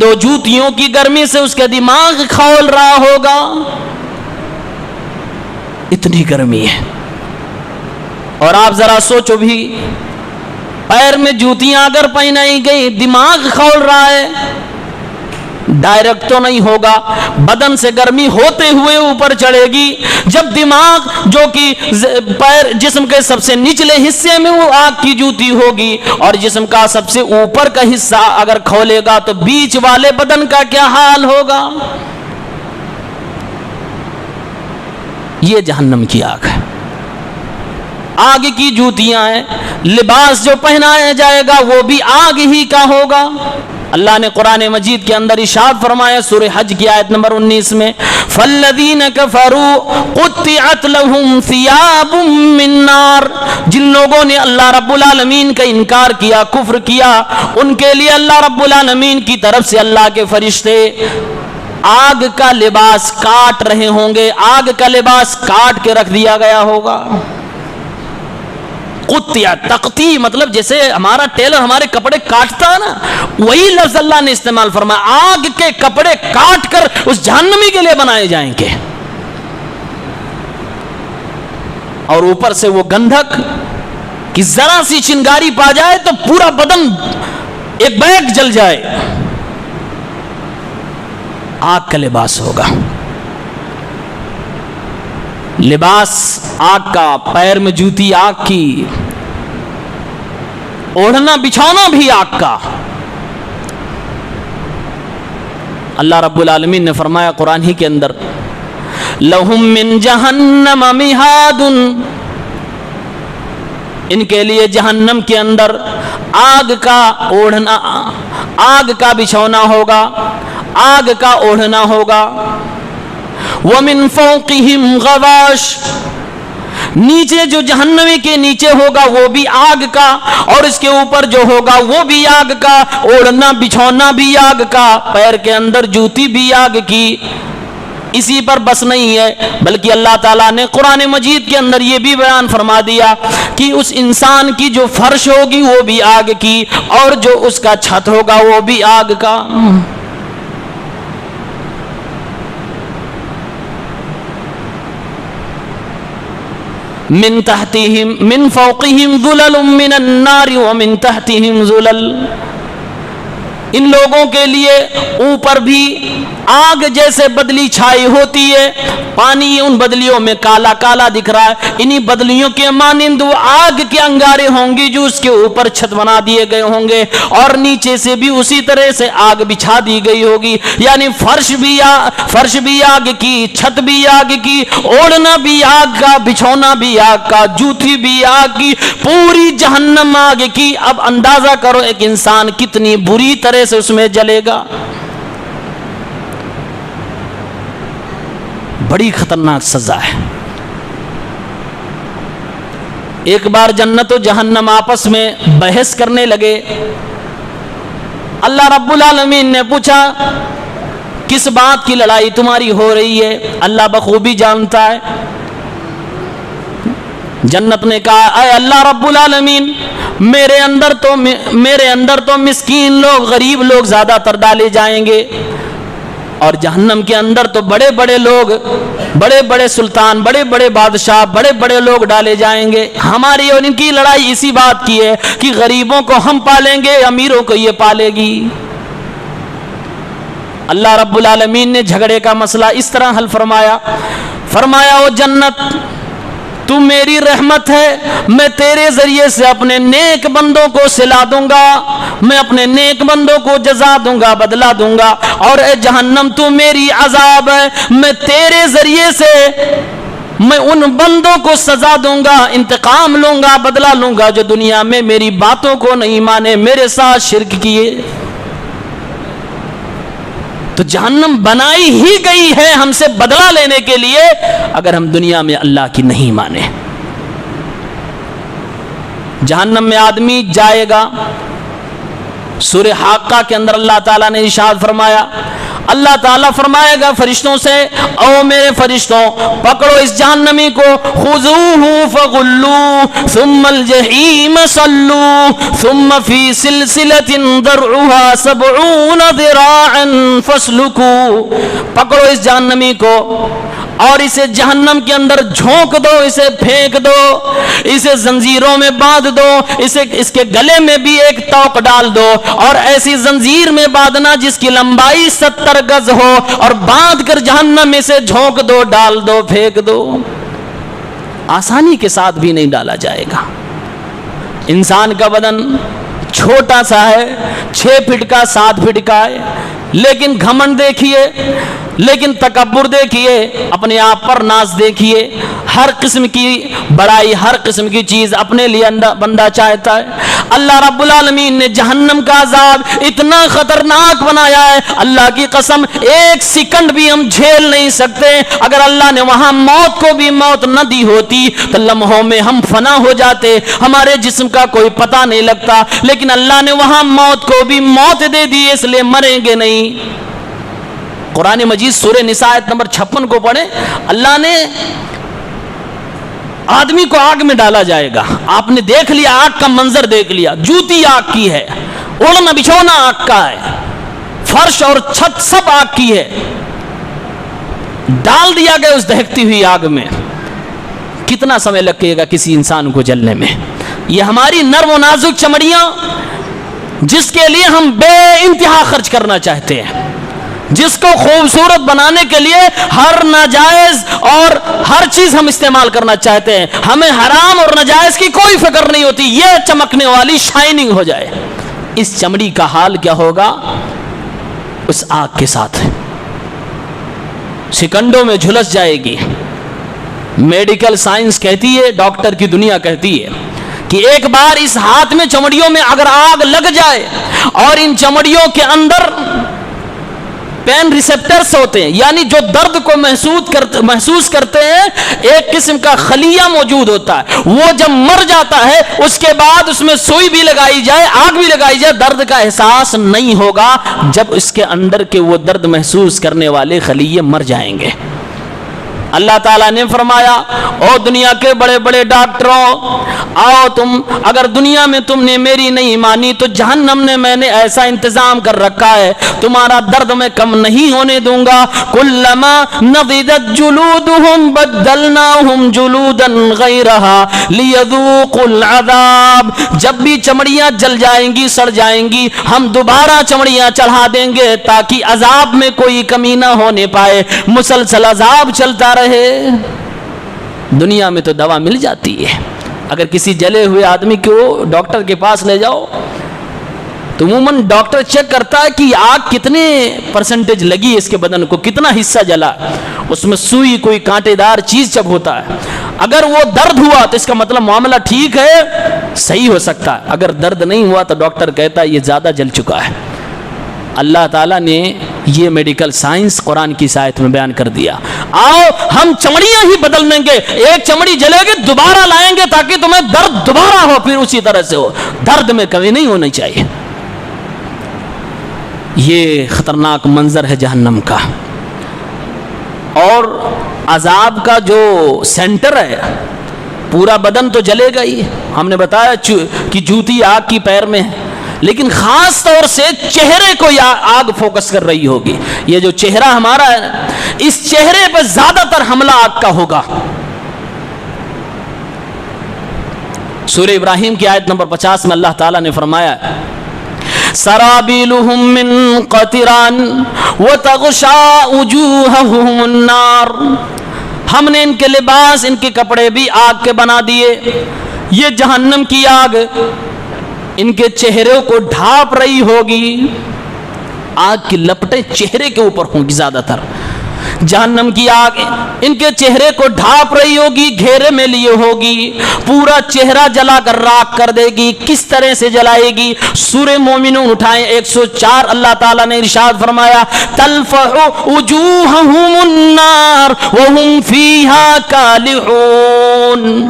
Speaker 1: دو جوتیوں کی گرمی سے اس کا دماغ کھول رہا ہوگا، اتنی گرمی ہے۔ اور آپ ذرا سوچو بھی، پیر میں جوتیاں اگر پہنائی گئی، دماغ کھول رہا ہے، ڈائریکٹ تو نہیں ہوگا، بدن سے گرمی ہوتے ہوئے اوپر چڑھے گی، جب دماغ جو کہ پیر جسم کے سب سے نچلے حصے میں وہ آگ کی جوتی ہوگی، اور جسم کا سب سے اوپر کا حصہ اگر کھولے گا تو بیچ والے بدن کا کیا حال ہوگا؟ یہ جہنم کی آگ ہے، آگ کی جوتیاں ہیں، لباس جو پہنایا جائے گا وہ بھی آگ ہی کا ہوگا۔ اللہ نے قرآن مجید کے اندر ارشاد فرمایا سورہ حج کی آیت نمبر 19 میں، فَالَّذِينَ كَفَرُوا قُطِّعَتْ لَهُمْ ثِيَابٌ مِّن نَّارٍ، جن لوگوں نے اللہ رب العالمین کا انکار کیا، کفر کیا، ان کے لیے اللہ رب العالمین کی طرف سے اللہ کے فرشتے آگ کا لباس کاٹ رہے ہوں گے، آگ کا لباس کاٹ کے رکھ دیا گیا ہوگا۔ قطع، تقطیع مطلب جیسے ہمارا ٹیلر ہمارے کپڑے کاٹتا ہے نا، وہی لفظ اللہ نے استعمال فرمایا، آگ کے کپڑے کاٹ کر اس جہنمی کے لیے بنائے جائیں گے، اور اوپر سے وہ گندھک کہ ذرا سی چنگاری پا جائے تو پورا بدن ایک بیگ جل جائے، آگ کا لباس ہوگا، لباس آگ کا، پیر میں جوتی آگ کی، اوڑھنا بچھونا بھی آگ کا۔ اللہ رب العالمین نے فرمایا قرآن ہی کے اندر، لَهُم مِّن جَهَنَّمَ مِهَادٌ، ان کے لیے جہنم کے اندر آگ کا اوڑھنا، آگ کا بچھونا ہوگا، آگ کا اوڑھنا ہوگا، وَمِن فَوْقِهِمْ غَوَاشٍ، نیچے جو جہنمی کے نیچے ہوگا وہ بھی آگ کا، اور اس کے اوپر جو ہوگا وہ بھی آگ کا، اوڑھنا بچھونا بھی آگ کا، پیر کے اندر جوتی بھی آگ کی۔ اسی پر بس نہیں ہے بلکہ اللہ تعالیٰ نے قرآن مجید کے اندر یہ بھی بیان فرما دیا کہ اس انسان کی جو فرش ہوگی وہ بھی آگ کی، اور جو اس کا چھت ہوگا وہ بھی آگ کا۔ من تحتہم من فوقہم ظلل من النار ومن تحتہم ظلل، ان لوگوں کے لیے اوپر بھی آگ جیسے بدلی چھائی ہوتی ہے، پانی ان بدلیوں میں کالا کالا دکھ رہا ہے، انہی بدلیوں کے مانند وہ آگ کے انگارے ہوں گی جو اس کے اوپر چھت بنا دیے گئے ہوں گے، اور نیچے سے بھی اسی طرح سے آگ بچھا دی گئی ہوگی، یعنی فرش بھی آگ کی، چھت بھی آگ کی، اوڑھنا بھی آگ کا، بچھونا بھی آگ کا، جوتی بھی آگ کی، پوری جہنم آگ کی۔ اب اندازہ کرو ایک انسان کتنی بری طرح سے اس میں جلے گا، بڑی خطرناک سزا ہے۔ ایک بار جنت و جہنم آپس میں بحث کرنے لگے، اللہ رب العالمین نے پوچھا کس بات کی لڑائی تمہاری ہو رہی ہے؟ اللہ بخوبی جانتا ہے۔ جنت نے کہا اے اللہ رب العالمین، میرے اندر تو مسکین لوگ، غریب لوگ زیادہ تر ڈالے جائیں گے، اور جہنم کے اندر تو بڑے بڑے لوگ، بڑے بڑے سلطان، بڑے بڑے بادشاہ، بڑے بڑے لوگ ڈالے جائیں گے۔ ہماری اور ان کی لڑائی اسی بات کی ہے کہ غریبوں کو ہم پالیں گے، امیروں کو یہ پالے گی۔ اللہ رب العالمین نے جھگڑے کا مسئلہ اس طرح حل فرمایا او جنت، تو میری رحمت ہے، میں تیرے ذریعے سے اپنے نیک بندوں کو صلا دوں گا، میں اپنے نیک بندوں کو جزا دوں گا، بدلہ دوں گا، اور اے جہنم تو میری عذاب ہے، میں تیرے ذریعے سے میں ان بندوں کو سزا دوں گا، انتقام لوں گا، بدلہ لوں گا جو دنیا میں میری باتوں کو نہیں مانے، میرے ساتھ شرک کیے۔ تو جہنم بنائی ہی گئی ہے ہم سے بدلہ لینے کے لیے، اگر ہم دنیا میں اللہ کی نہیں مانے۔ جہنم میں آدمی جائے گا، سورہ حاقہ کے اندر اللہ تعالیٰ نے ارشاد فرمایا، اللہ تعالیٰ فرمائے گا فرشتوں سے، او میرے فرشتوں پکڑو اس جہنمی کو، خذوہ فغلوہ ثم الجحیم صلوہ ثم فی سلسلۃ ذرعها 70 ذراعا فاسلکوہ، پکڑو اس جہنمی کو اور اسے جہنم کے اندر جھونک دو، اسے پھینک دو، اسے زنجیروں میں باندھ دو، اس کے گلے میں بھی ایک توق ڈال دو، اور ایسی زنجیر میں باندھنا جس کی لمبائی 70 گز ہو، اور باندھ کر جہنم میں سے جھونک دو، ڈال دو، پھینک دو۔ آسانی کے ساتھ بھی نہیں ڈالا جائے گا۔ انسان کا بدن چھوٹا سا ہے، 6 فٹ کا 7 فٹ کا ہے، لیکن گھمنڈ دیکھیے، لیکن تکبر دیکھیے، اپنے آپ پر ناز دیکھیے، ہر قسم کی بڑائی، ہر قسم کی چیز اپنے لیے بندہ چاہتا ہے۔ اللہ رب العالمین نے جہنم کا عذاب اتنا خطرناک بنایا ہے، اللہ کی قسم 1 سیکنڈ بھی ہم جھیل نہیں سکتے۔ اگر اللہ نے وہاں موت کو بھی موت نہ دی ہوتی تو لمحوں میں ہم فنا ہو جاتے، ہمارے جسم کا کوئی پتہ نہیں لگتا، لیکن اللہ نے وہاں موت کو بھی موت دے دی، اس لیے مریں گے نہیں۔ قرآن مجید سورہ نساء آیت نمبر 56 کو پڑھیں، اللہ نے آدمی کو آگ میں ڈالا جائے گا، آپ نے دیکھ لیا، آگ کا منظر دیکھ لیا، جوتی آگ کی ہے، اوڑھنا بچھونا آگ کا ہے، فرش اور چھت سب آگ کی ہے، ڈال دیا گیا اس دہکتی ہوئی آگ میں۔ کتنا سمے لگے گا کسی انسان کو جلنے میں؟ یہ ہماری نرم و نازک چمڑیاں جس کے لیے ہم بے انتہا خرچ کرنا چاہتے ہیں، جس کو خوبصورت بنانے کے لیے ہر ناجائز اور ہر چیز ہم استعمال کرنا چاہتے ہیں، ہمیں حرام اور ناجائز کی کوئی فکر نہیں ہوتی، یہ چمکنے والی شائننگ ہو جائے۔ اس چمڑی کا حال کیا ہوگا اس آگ کے ساتھ؟ سیکنڈوں میں جھلس جائے گی۔ میڈیکل سائنس کہتی ہے، ڈاکٹر کی دنیا کہتی ہے کہ ایک بار اس ہاتھ میں چمڑیوں میں اگر آگ لگ جائے اور ان چمڑیوں کے اندر پین ریسپٹرز ہوتے ہیں، یعنی جو درد کو محسوس کرتے ہیں، ایک قسم کا خلیہ موجود ہوتا ہے، وہ جب مر جاتا ہے اس کے بعد اس میں سوئی بھی لگائی جائے، آگ بھی لگائی جائے، درد کا احساس نہیں ہوگا جب اس کے اندر کے وہ درد محسوس کرنے والے خلیے مر جائیں گے۔ اللہ تعالیٰ نے فرمایا او دنیا کے بڑے بڑے ڈاکٹروں، آؤ تم، اگر دنیا میں تم نے میری نہیں مانی تو جہنم نے میں نے ایسا انتظام کر رکھا ہے، تمہارا درد میں کم نہیں ہونے دوں گا۔ کلما نضجت جلودہم بدلناہم جلودا غیرہا لیذوقوا العذاب، جب بھی چمڑیاں جل جائیں گی، سڑ جائیں گی، ہم دوبارہ چمڑیاں چڑھا دیں گے تاکہ عذاب میں کوئی کمی نہ ہونے پائے، مسلسل عذاب چلتا رہے۔ دنیا میں تو دوا مل جاتی ہے، اگر کسی جلے ہوئے آدمی کو ڈاکٹر کے پاس لے جاؤ تو عموماً ڈاکٹر چیک کرتا ہے کہ آگ کتنے پرسنٹیج لگی، اس کے بدن کو کتنا حصہ جلا، اس میں سوئی کوئی کانٹے دار چیز جب ہوتا ہے، اگر وہ درد ہوا تو اس کا مطلب معاملہ ٹھیک ہے، صحیح ہو سکتا ہے، اگر درد نہیں ہوا تو ڈاکٹر کہتا ہے یہ زیادہ جل چکا ہے۔ اللہ تعالیٰ نے یہ میڈیکل سائنس قرآن کی آیت میں بیان کر دیا، آؤ ہم چمڑیاں ہی بدل دیں گے، ایک چمڑی جلے گی دوبارہ لائیں گے تاکہ تمہیں درد دوبارہ ہو، پھر اسی طرح سے ہو، درد میں کمی نہیں ہونی چاہیے۔ یہ خطرناک منظر ہے جہنم کا، اور عذاب کا جو سینٹر ہے پورا بدن تو جلے گا ہی، ہم نے بتایا کہ جوتی آگ کی پیر میں ہے، لیکن خاص طور سے چہرے کو آگ فوکس کر رہی ہوگی۔ یہ جو چہرہ ہمارا ہے اس چہرے پہ زیادہ تر حملہ آگ کا ہوگا۔ سورہ ابراہیم کی آیت نمبر 50 میں اللہ تعالیٰ نے فرمایا سرابیلہم من قطران وتغشا وجوہہم النار، ہم نے ان کے لباس، ان کے کپڑے بھی آگ کے بنا دیے، یہ جہنم کی آگ ان کے چہروں کو ڈھانپ رہی ہوگی، آگ کی لپٹیں چہرے کے اوپر ہوں گی، زیادہ تر جہنم کی آگ ان کے چہرے کو ڈھانپ رہی ہوگی، گھیرے میں لیے ہوگی، پورا چہرہ جلا کر راکھ کر دے گی۔ کس طرح سے جلائے گی؟ سورہ مومنون اٹھائیں 104، اللہ تعالیٰ نے ارشاد فرمایا تلفح وجوہہم النار وہم فیہا کالحون،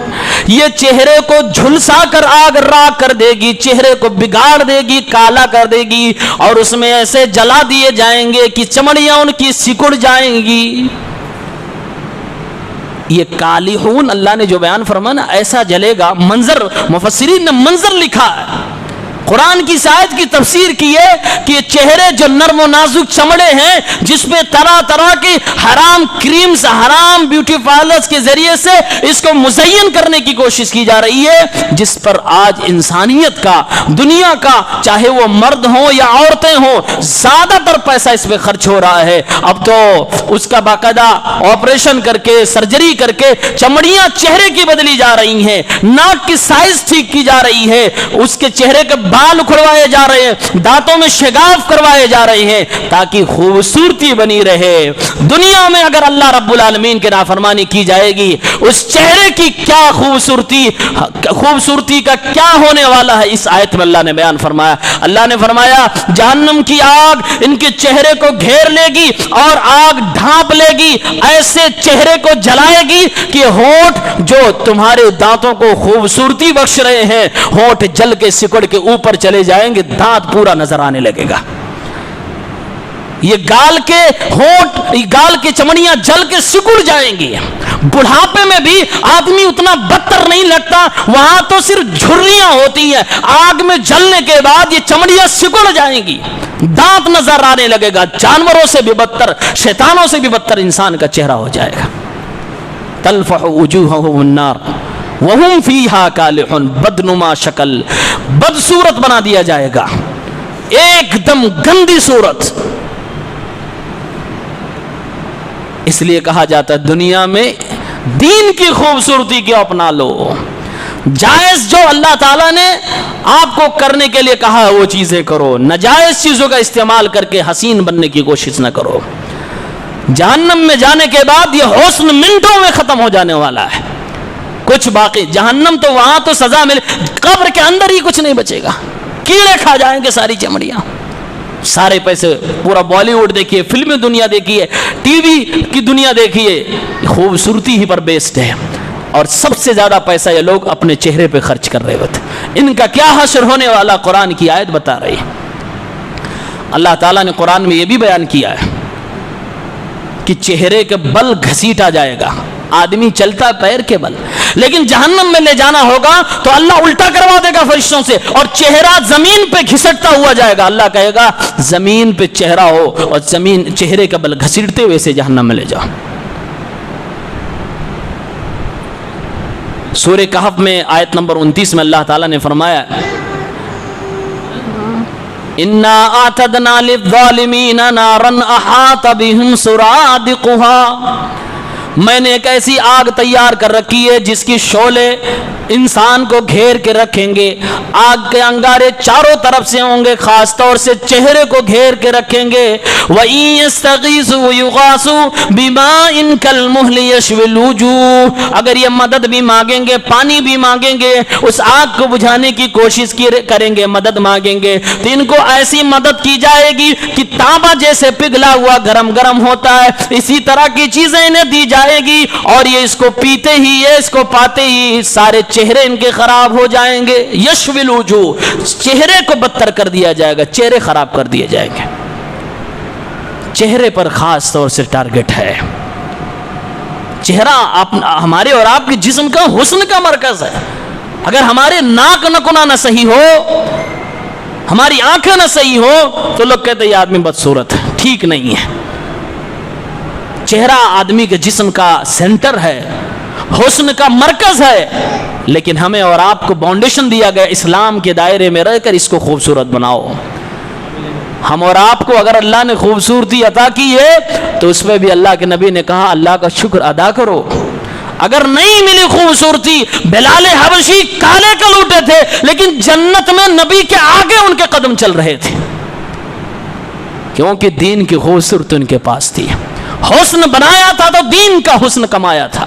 Speaker 1: یہ چہرے کو جھلسا کر آگ راکھ کر دے گی، چہرے کو بگاڑ دے گی، کالا کر دے گی، اور اس میں ایسے جلا دیے جائیں گے کہ چمڑیاں ان کی سکڑ جائیں گی۔ یہ کالحون اللہ نے جو بیان فرمایا نا، ایسا جلے گا، منظر مفسرین نے منظر لکھا ہے، قرآن کی آیت کی تفسیر کی ہے کہ یہ چہرے جو نرم و نازک چمڑے ہیں جس پہ طرح طرح کی حرام کریمز، حرام بیوٹیفائرز کے ذریعے سے اس کو مزین کرنے کی کوشش کی جا رہی ہے، جس پر آج انسانیت کا، دنیا کا، چاہے وہ مرد ہوں یا عورتیں ہوں، زیادہ تر پیسہ اس پہ خرچ ہو رہا ہے۔ اب تو اس کا باقاعدہ آپریشن کر کے، سرجری کر کے چمڑیاں چہرے کی بدلی جا رہی ہیں، ناک کی سائز ٹھیک کی جا رہی ہے، اس کے چہرے کے بال اکھڑوائے جا رہے ہیں، دانتوں میں شگاف کروائے جا رہے ہیں تاکہ خوبصورتی بنی رہے۔ دنیا میں اگر اللہ رب العالمین کے نافرمانی کی جائے گی، اس چہرے کی کیا خوبصورتی کا کیا ہونے والا ہے، اس آیت میں اللہ نے بیان فرمایا۔ اللہ نے فرمایا جہنم کی آگ ان کے چہرے کو گھیر لے گی اور آگ ڈھانپ لے گی، ایسے چہرے کو جلائے گی کہ ہونٹ جو تمہارے دانتوں کو خوبصورتی بخش رہے ہیں، ہونٹ جل کے سکڑ کے اوپر چلے جائیں گے، دانت پورا نظر آنے لگے گا۔ یہ گال کے ہونٹ، گال کی چمڑیاں جل کے سکڑ جائیں گی۔ بڑھاپے میں بھی آدمی اتنا بدتر نہیں لگتا، وہاں تو صرف جھریاں ہوتی ہیں، آگ میں جلنے کے بعد یہ چمڑیاں سکڑ جائیں گی، دانت نظر آنے لگے گا، جانوروں سے بھی بدتر، شیطانوں سے بھی بدتر انسان کا چہرہ ہو جائے گا۔ تلفح وجوہہم النار وہم فیہا کالحون، بدنما شکل، بدصورت بنا دیا جائے گا، ایک دم گندی صورت۔ اس لیے کہا جاتا ہے دنیا میں دین کی خوبصورتی کو اپنا لو، جائز جو اللہ تعالیٰ نے آپ کو کرنے کے لیے کہا ہے وہ چیزیں کرو، ناجائز چیزوں کا استعمال کر کے حسین بننے کی کوشش نہ کرو۔ جہنم میں جانے کے بعد یہ حسن منٹوں میں ختم ہو جانے والا ہے، کچھ باقی جہنم تو وہاں تو سزا ملے، قبر کے اندر ہی کچھ نہیں بچے گا، کیڑے کھا جائیں گے ساری چمڑیاں، سارے پیسے، پورا بالی ووڈ دیکھیے، فلمی دنیا دیکھیے، ٹی وی کی دنیا دیکھیے، خوبصورتی ہی پر بیسڈ ہے، اور سب سے زیادہ پیسہ یہ لوگ اپنے چہرے پہ خرچ کر رہے ہوتے، ان کا کیا حشر ہونے والا قرآن کی آیت بتا رہی ہے۔ اللہ تعالیٰ نے قرآن میں یہ بھی بیان کیا ہے کہ چہرے کے بل گھسیٹا جائے گا، آدمی چلتا ہے پیر کے بل، لیکن جہنم میں لے جانا ہوگا تو اللہ الٹا کروا دے گا فرشتوں سے، اور چہرہ زمین پہ گھسٹتا ہوا جائے گا۔ اللہ کہے گا زمین پہ چہرہ ہو اور زمین چہرے کا بل گھسیٹتے ہوئے سے جہنم میں لے جاؤ۔ سورہ کہف میں آیت نمبر 29 میں اللہ تعالیٰ نے فرمایا اِنَّا أَعْتَدْنَا لِلظَّالِمِينَ نَارًا أَحَاطَ بِهِمْ سُرَادِقُهَا، میں نے ایک ایسی آگ تیار کر رکھی ہے جس کی شعلے انسان کو گھیر کے رکھیں گے، آگ کے انگارے چاروں طرف سے ہوں گے، خاص طور سے چہرے کو گھیر کے رکھیں گے۔ وَإِن يَسْتَغِيثُوا يُغَاثُوا بِمَاءٍ كَالْمُهْلِ يَشْوِي الْوُجُوهَ، اگر یہ مدد بھی مانگیں گے، پانی بھی مانگیں گے، اس آگ کو بجھانے کی کوشش کریں گے، مدد مانگیں گے، تو ان کو ایسی مدد کی جائے گی کہ تانبا جیسے پگھلا ہوا گرم گرم ہوتا ہے، اسی طرح کی چیزیں انہیں دی جائے گی، اور یہ اس کو پیتے ہی، یہ اس کو پاتے ہی سارے چہرے ان کے خراب ہو جائیں گے۔ یشوی الوجوہ، چہرے کو بدتر کر دیا جائے گا، چہرے خراب کر دیے جائیں گے۔ چہرے پر خاص طور سے ٹارگٹ ہے۔ چہرہ ہمارے اور آپ کے جسم کا حسن کا مرکز ہے۔ اگر ہمارے ناک نکنا نہ صحیح ہو، ہماری آنکھیں نہ صحیح ہو، تو لوگ کہتے ہیں یہ آدمی بدصورت ہے، ٹھیک نہیں ہے۔ چہرہ آدمی کے جسم کا سینٹر ہے، حسن کا مرکز ہے، لیکن ہمیں اور آپ کو باؤنڈیشن دیا گیا اسلام کے دائرے میں رہ کر اس کو خوبصورت بناؤ۔ ہم اور آپ کو اگر اللہ نے خوبصورتی عطا کی ہے تو اس میں بھی اللہ کے نبی نے کہا اللہ کا شکر ادا کرو۔ اگر نہیں ملی خوبصورتی، بلال حبشی کالے کلوٹے تھے لیکن جنت میں نبی کے آگے ان کے قدم چل رہے تھے، کیونکہ دین کی خوبصورتی ان کے پاس تھی۔ حسن بنایا تھا تو دین کا حسن کمایا تھا،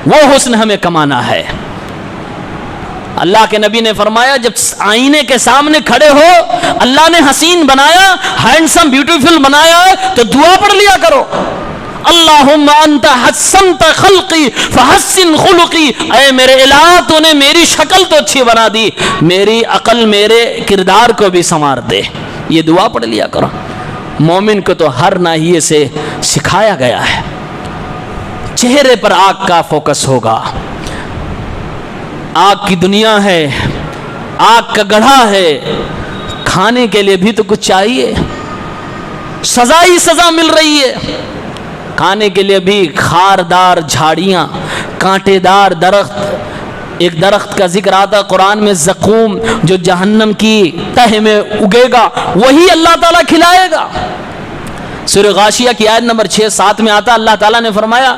Speaker 1: وہ حسن ہمیں کمانا ہے۔ اللہ کے نبی نے فرمایا جب آئینے کے سامنے کھڑے ہو، اللہ نے حسین بنایا، ہینڈسم بیوٹیفل بنایا ہے تو دعا پڑھ لیا کرو، اللہم انت حسنت خلقی فحسن خلقی، اے میرے الہ تو نے میری شکل تو اچھی بنا دی، میری عقل میرے کردار کو بھی سنوار دے، یہ دعا پڑھ لیا کرو۔ مومن کو تو ہر ناحیے سے سکھایا گیا ہے۔ چہرے پر آگ کا فوکس ہوگا، آگ کی دنیا ہے، آگ کا گڑھا ہے، کھانے کے لیے بھی تو کچھ چاہیے، سزا ہی سزا مل رہی ہے، کھانے کے لیے بھی خاردار جھاڑیاں، کانٹے دار درخت، ایک درخت کا ذکر آتا قرآن میں زقوم، جو جہنم کی تہ میں اگے گا وہی اللہ تعالیٰ کھلائے گا۔ سورہ غاشیہ کی آیت نمبر 6-7 میں آتا اللہ تعالیٰ نے فرمایا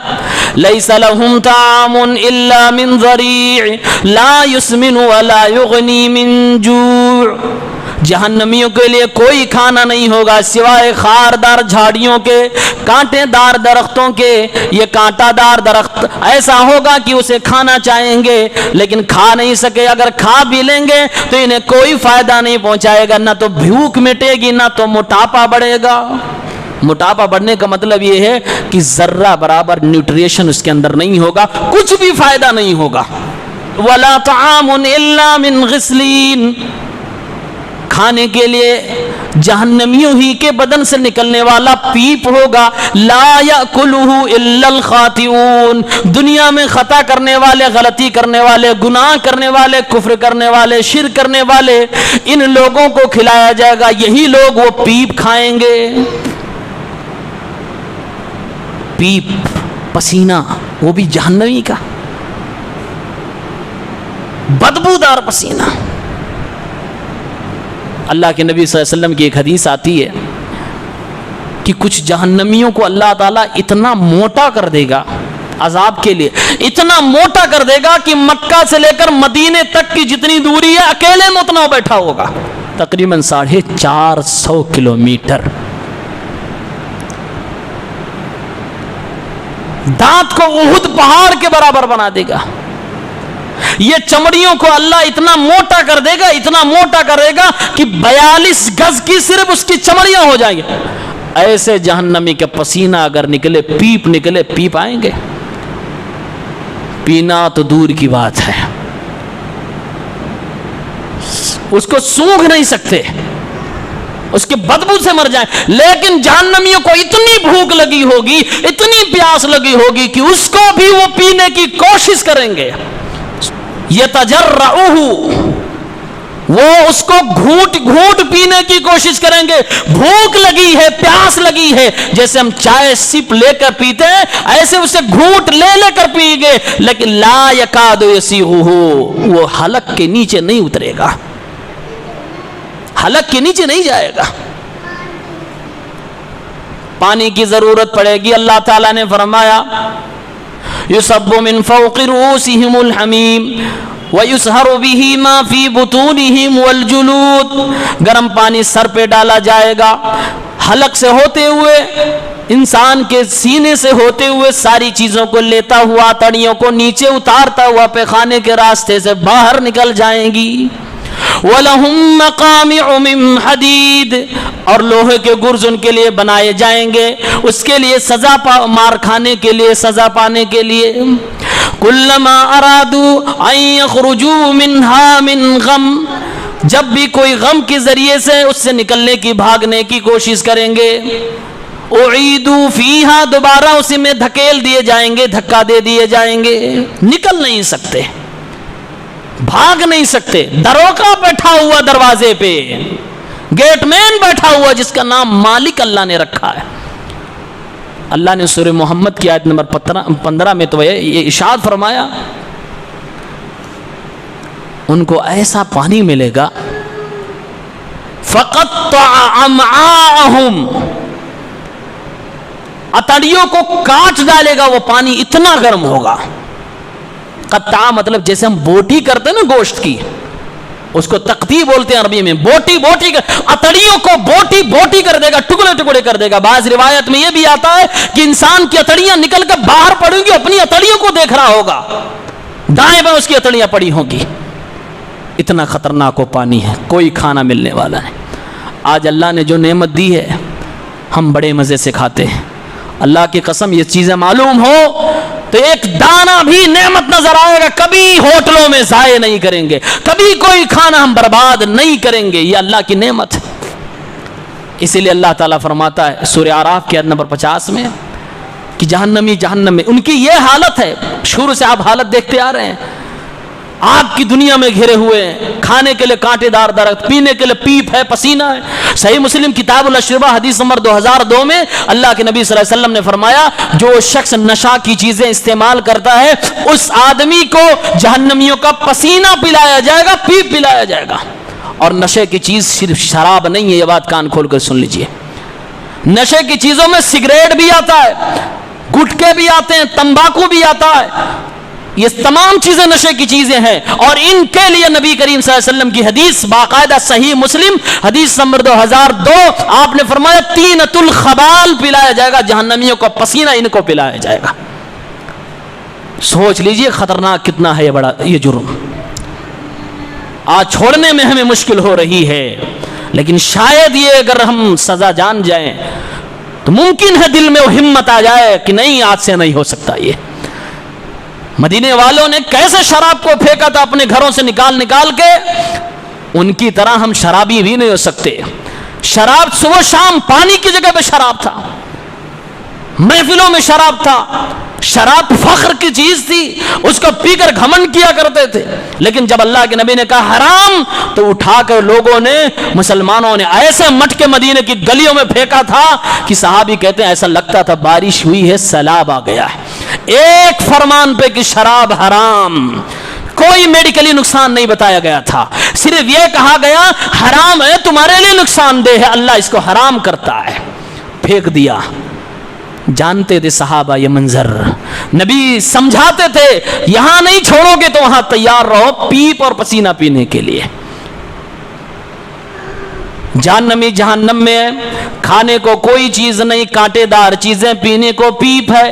Speaker 1: لیس لہم طعام الا من ضریع لا یسمن ولا یغنی من جوع، جہنمیوں کے لیے کوئی کھانا نہیں ہوگا سوائے خاردار جھاڑیوں کے، کانٹے دار درختوں کے۔ یہ کانٹا دار درخت ایسا ہوگا کہ اسے کھانا چاہیں گے لیکن کھا نہیں سکے، اگر کھا بھی لیں گے تو انہیں کوئی فائدہ نہیں پہنچائے گا، نہ تو بھوک مٹے گی نہ تو موٹاپا بڑھے گا۔ موٹاپا بڑھنے کا مطلب یہ ہے کہ ذرہ برابر نیوٹریشن اس کے اندر نہیں ہوگا، کچھ بھی فائدہ نہیں ہوگا۔ وَلَا طَعَامٌ إِلَّا مِنْ غِسْلِينَ، کھانے کے لیے جہنمیوں ہی کے بدن سے نکلنے والا پیپ ہوگا۔ لا یأکلہ الا الخاطئون، دنیا میں خطا کرنے والے، غلطی کرنے والے، گناہ کرنے والے، کفر کرنے والے، شرک کرنے والے، ان لوگوں کو کھلایا جائے گا، یہی لوگ وہ پیپ کھائیں گے۔ پیپ، پسینہ، وہ بھی جہنمی کا بدبودار پسینہ۔ اللہ کے نبی صلی اللہ علیہ وسلم کی ایک حدیث آتی ہے کہ کچھ جہنمیوں کو اللہ تعالیٰ اتنا موٹا کر دے گا عذاب کے لیے، اتنا موٹا کر دے گا کہ مکہ سے لے کر مدینے تک کی جتنی دوری ہے اکیلے میں اتنا بیٹھا ہوگا، تقریباً 450 کلومیٹر۔ دانت کو احد پہاڑ کے برابر بنا دے گا۔ یہ چمڑیوں کو اللہ اتنا موٹا کر دے گا، اتنا موٹا کرے گا کہ 42 گز کی صرف اس کی چمڑیاں ہو جائیں گے۔ ایسے جہنمی کے پسینہ اگر نکلے، پیپ نکلے، پی پائیں گے؟ پینا تو دور کی بات ہے، اس کو سونگھ نہیں سکتے۔ اس کی بدبو سے مر جائیں، لیکن جہنمیوں کو اتنی بھوک لگی ہوگی، اتنی پیاس لگی ہوگی کہ اس کو بھی وہ پینے کی کوشش کریں گے. یتجرعہ، وہ اس کو گھونٹ گھونٹ پینے کی کوشش کریں گے. بھوک لگی ہے، پیاس لگی ہے، جیسے ہم چائے سپ لے کر پیتے ہیں ایسے اسے گھونٹ لے لے کر پییں گے. لیکن لا یکاد یسیغہ، وہ حلق کے نیچے نہیں اترے گا، حلق کے نیچے نہیں جائے گا. پانی کی ضرورت پڑے گی. اللہ تعالیٰ نے فرمایا یصب من فوق رؤوسہم الحمیم وَيُسْهَرُ بِهِ مَا فِي بُطُونِهِمْ وَالْجُلُودُ، گرم پانی سر پہ ڈالا جائے گا، حلق سے ہوتے ہوئے، انسان کے سینے سے ہوتے ہوئے ساری چیزوں کو لیتا ہوا، تڑیوں کو نیچے اتارتا ہوا پیخانے کے راستے سے باہر نکل جائیں گی. وَلَهُمْ مَقَامِعُ مِنْ حَدِيدٍ، اور لوہے کے گرز ان کے لیے بنائے جائیں گے، اس کے لیے سزا مار کھانے کے لیے، سزا پانے کے لیے. کلما ارادوا ان یخرجوا منها من غم، جب بھی کوئی غم کے ذریعے سے اس سے نکلنے کی، بھاگنے کی کوشش کریں گے، اعیدوا فیہا، دوبارہ اسی میں دھکیل دیے جائیں گے، دھکا دے دیے جائیں گے. نکل نہیں سکتے، بھاگ نہیں سکتے. دروکا بیٹھا ہوا دروازے پہ، گیٹ مین بیٹھا ہوا جس کا نام مالک اللہ نے رکھا ہے. اللہ نے سورہ محمد کی آیت نمبر 15 میں تو یہ ارشاد فرمایا ان کو ایسا پانی ملے گا فقطع امعاءہم، اتڑیوں کو کاٹ ڈالے گا وہ پانی، اتنا گرم ہوگا. قطع مطلب جیسے ہم بوٹی کرتے ہیں نا گوشت کی، اس کو تقطیع بولتے ہیں عربی میں. بوٹی بوٹی کر، اتڑیوں کو بوٹی بوٹی کر دے گا، ٹکڑے ٹکڑے کر دے گا. بعض روایت میں یہ بھی آتا ہے کہ انسان کی اتڑیاں نکل کر باہر پڑیں گی، اپنی اتڑیوں کو دیکھ رہا ہوگا، دائیں بائیں اس کی اتڑیاں پڑی ہوں گی. اتنا خطرناک وہ پانی ہے، کوئی کھانا ملنے والا نہیں. آج اللہ نے جو نعمت دی ہے ہم بڑے مزے سے کھاتے ہیں. اللہ کی قسم یہ چیزیں معلوم ہو تو ایک دانہ بھی نعمت نظر آئے گا، کبھی ہوٹلوں میں ضائع نہیں کریں گے، کبھی کوئی کھانا ہم برباد نہیں کریں گے. یہ اللہ کی نعمت ہے. اسی لیے اللہ تعالیٰ فرماتا ہے سورہ اعراف کی آیت نمبر 50 میں کہ جہنمی جہنم میں ان کی یہ حالت ہے. شروع سے آپ حالت دیکھتے آ رہے ہیں، آگ کی دنیا میں گھرے ہوئے ہیں، کھانے کے لیے کانٹے دار درخت، پینے کے لیے پیپ ہے، پسینہ ہے. صحیح مسلم کتاب الاشربہ حدیث نمبر 2002 میں اللہ کے نبی صلی اللہ علیہ وسلم نے فرمایا جو شخص نشہ کی چیزیں استعمال کرتا ہے اس آدمی کو جہنمیوں کا پسینہ پلایا جائے گا، پیپ پلایا جائے گا. اور نشے کی چیز صرف شراب نہیں ہے، یہ بات کان کھول کر سن لیجئے. نشے کی چیزوں میں سگریٹ بھی آتا ہے، گٹکے بھی آتے ہیں، تمباکو بھی آتا ہے. یہ تمام چیزیں نشے کی چیزیں ہیں، اور ان کے لیے نبی کریم صلی اللہ علیہ وسلم کی حدیث باقاعدہ صحیح مسلم حدیث نمبر 2002 آپ نے فرمایا طینۃ الخبال پلایا جائے گا، جہنمیوں کو پسینہ ان کو پلایا جائے گا. سوچ لیجئے خطرناک کتنا ہے یہ بڑا یہ جرم. آج چھوڑنے میں ہمیں مشکل ہو رہی ہے، لیکن شاید یہ اگر ہم سزا جان جائیں تو ممکن ہے دل میں وہ ہمت آ جائے کہ نہیں آج سے نہیں ہو سکتا. یہ مدینے والوں نے کیسے شراب کو پھینکا تھا اپنے گھروں سے نکال نکال کے، ان کی طرح ہم شرابی بھی نہیں ہو سکتے. شراب صبح شام پانی کی جگہ پہ شراب تھا، محفلوں میں شراب تھا. شراب فخر کی چیز تھی، اس کو پی کر گھمنڈ کیا کرتے تھے. لیکن جب اللہ کے نبی نے کہا حرام تو اٹھا کر لوگوں نے، مسلمانوں نے ایسے مٹ کے مدینے کی گلیوں میں پھینکا تھا کہ صحابی کہتے ہیں ایسا لگتا تھا بارش ہوئی ہے، سیلاب آ گیا ہے. ایک فرمان پہ کہ شراب حرام، کوئی میڈیکلی نقصان نہیں بتایا گیا تھا، صرف یہ کہا گیا حرام ہے، تمہارے لیے نقصان دہ ہے، اللہ اس کو حرام کرتا ہے. پھینک دیا. جانتے تھے صحابہ یہ منظر، نبی سمجھاتے تھے یہاں نہیں چھوڑو گے تو وہاں تیار رہو پیپ اور پسینہ پینے کے لیے. جہنمی جہنم میں کھانے کو کوئی چیز نہیں، کانٹے دار چیزیں، پینے کو پیپ ہے.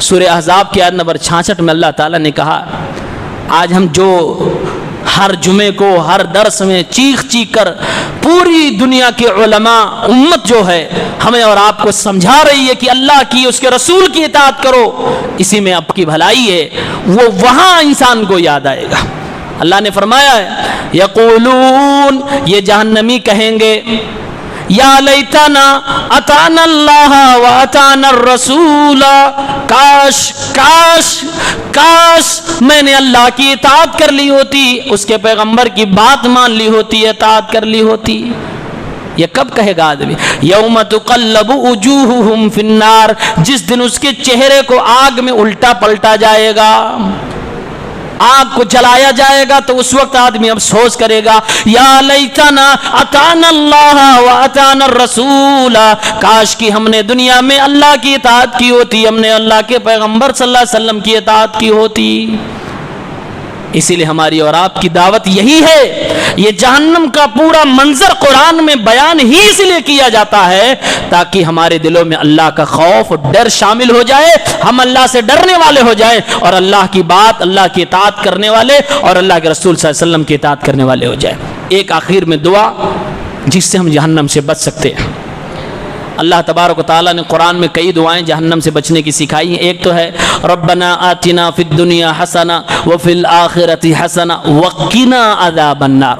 Speaker 1: سورہ احزاب کی آیت نمبر 66 میں اللہ تعالیٰ نے کہا آج ہم جو ہر جمعے کو ہر درس میں چیخ چیخ کر پوری دنیا کے علماء امت جو ہے ہمیں اور آپ کو سمجھا رہی ہے کہ اللہ کی اس کے رسول کی اطاعت کرو، اسی میں آپ کی بھلائی ہے، وہ وہاں انسان کو یاد آئے گا۔ اللہ نے فرمایا ہے یقولون، یہ جہنمی کہیں گے یا لیتنا اطعنا اللہ و اطعنا الرسول، کاش کاش کاش میں نے اللہ کی اطاعت کر لی ہوتی، اس کے پیغمبر کی بات مان لی ہوتی، اطاعت کر لی ہوتی۔ یہ کب کہے گا آدمی؟ یوم تقلب وجوہہم فی النار، جس دن اس کے چہرے کو آگ میں الٹا پلٹا جائے گا، آگ کو جلایا جائے گا، تو اس وقت آدمی افسوس کرے گا یا لیتنا اطعنا اللہ و اطعنا الرسول، کاش کہ ہم نے دنیا میں اللہ کی اطاعت کی ہوتی، ہم نے اللہ کے پیغمبر صلی اللہ علیہ وسلم کی اطاعت کی ہوتی۔ اسی لیے ہماری اور آپ کی دعوت یہی ہے۔ یہ جہنم کا پورا منظر قرآن میں بیان ہی اس لیے کیا جاتا ہے تاکہ ہمارے دلوں میں اللہ کا خوف اور ڈر شامل ہو جائے، ہم اللہ سے ڈرنے والے ہو جائیں اور اللہ کی بات، اللہ کی اطاعت کرنے والے اور اللہ کے رسول صلی اللہ علیہ وسلم کی اطاعت کرنے والے ہو جائیں۔ ایک آخر میں دعا جس سے ہم جہنم سے بچ سکتے ہیں۔ اللہ تبارک و تعالیٰ نے قرآن میں کئی دعائیں جہنم سے بچنے کی سکھائی ہیں۔ ایک تو ہے ربنا آتنا فی الدنیا حسنہ وفی الآخرۃ حسنہ وقنا عذاب النار۔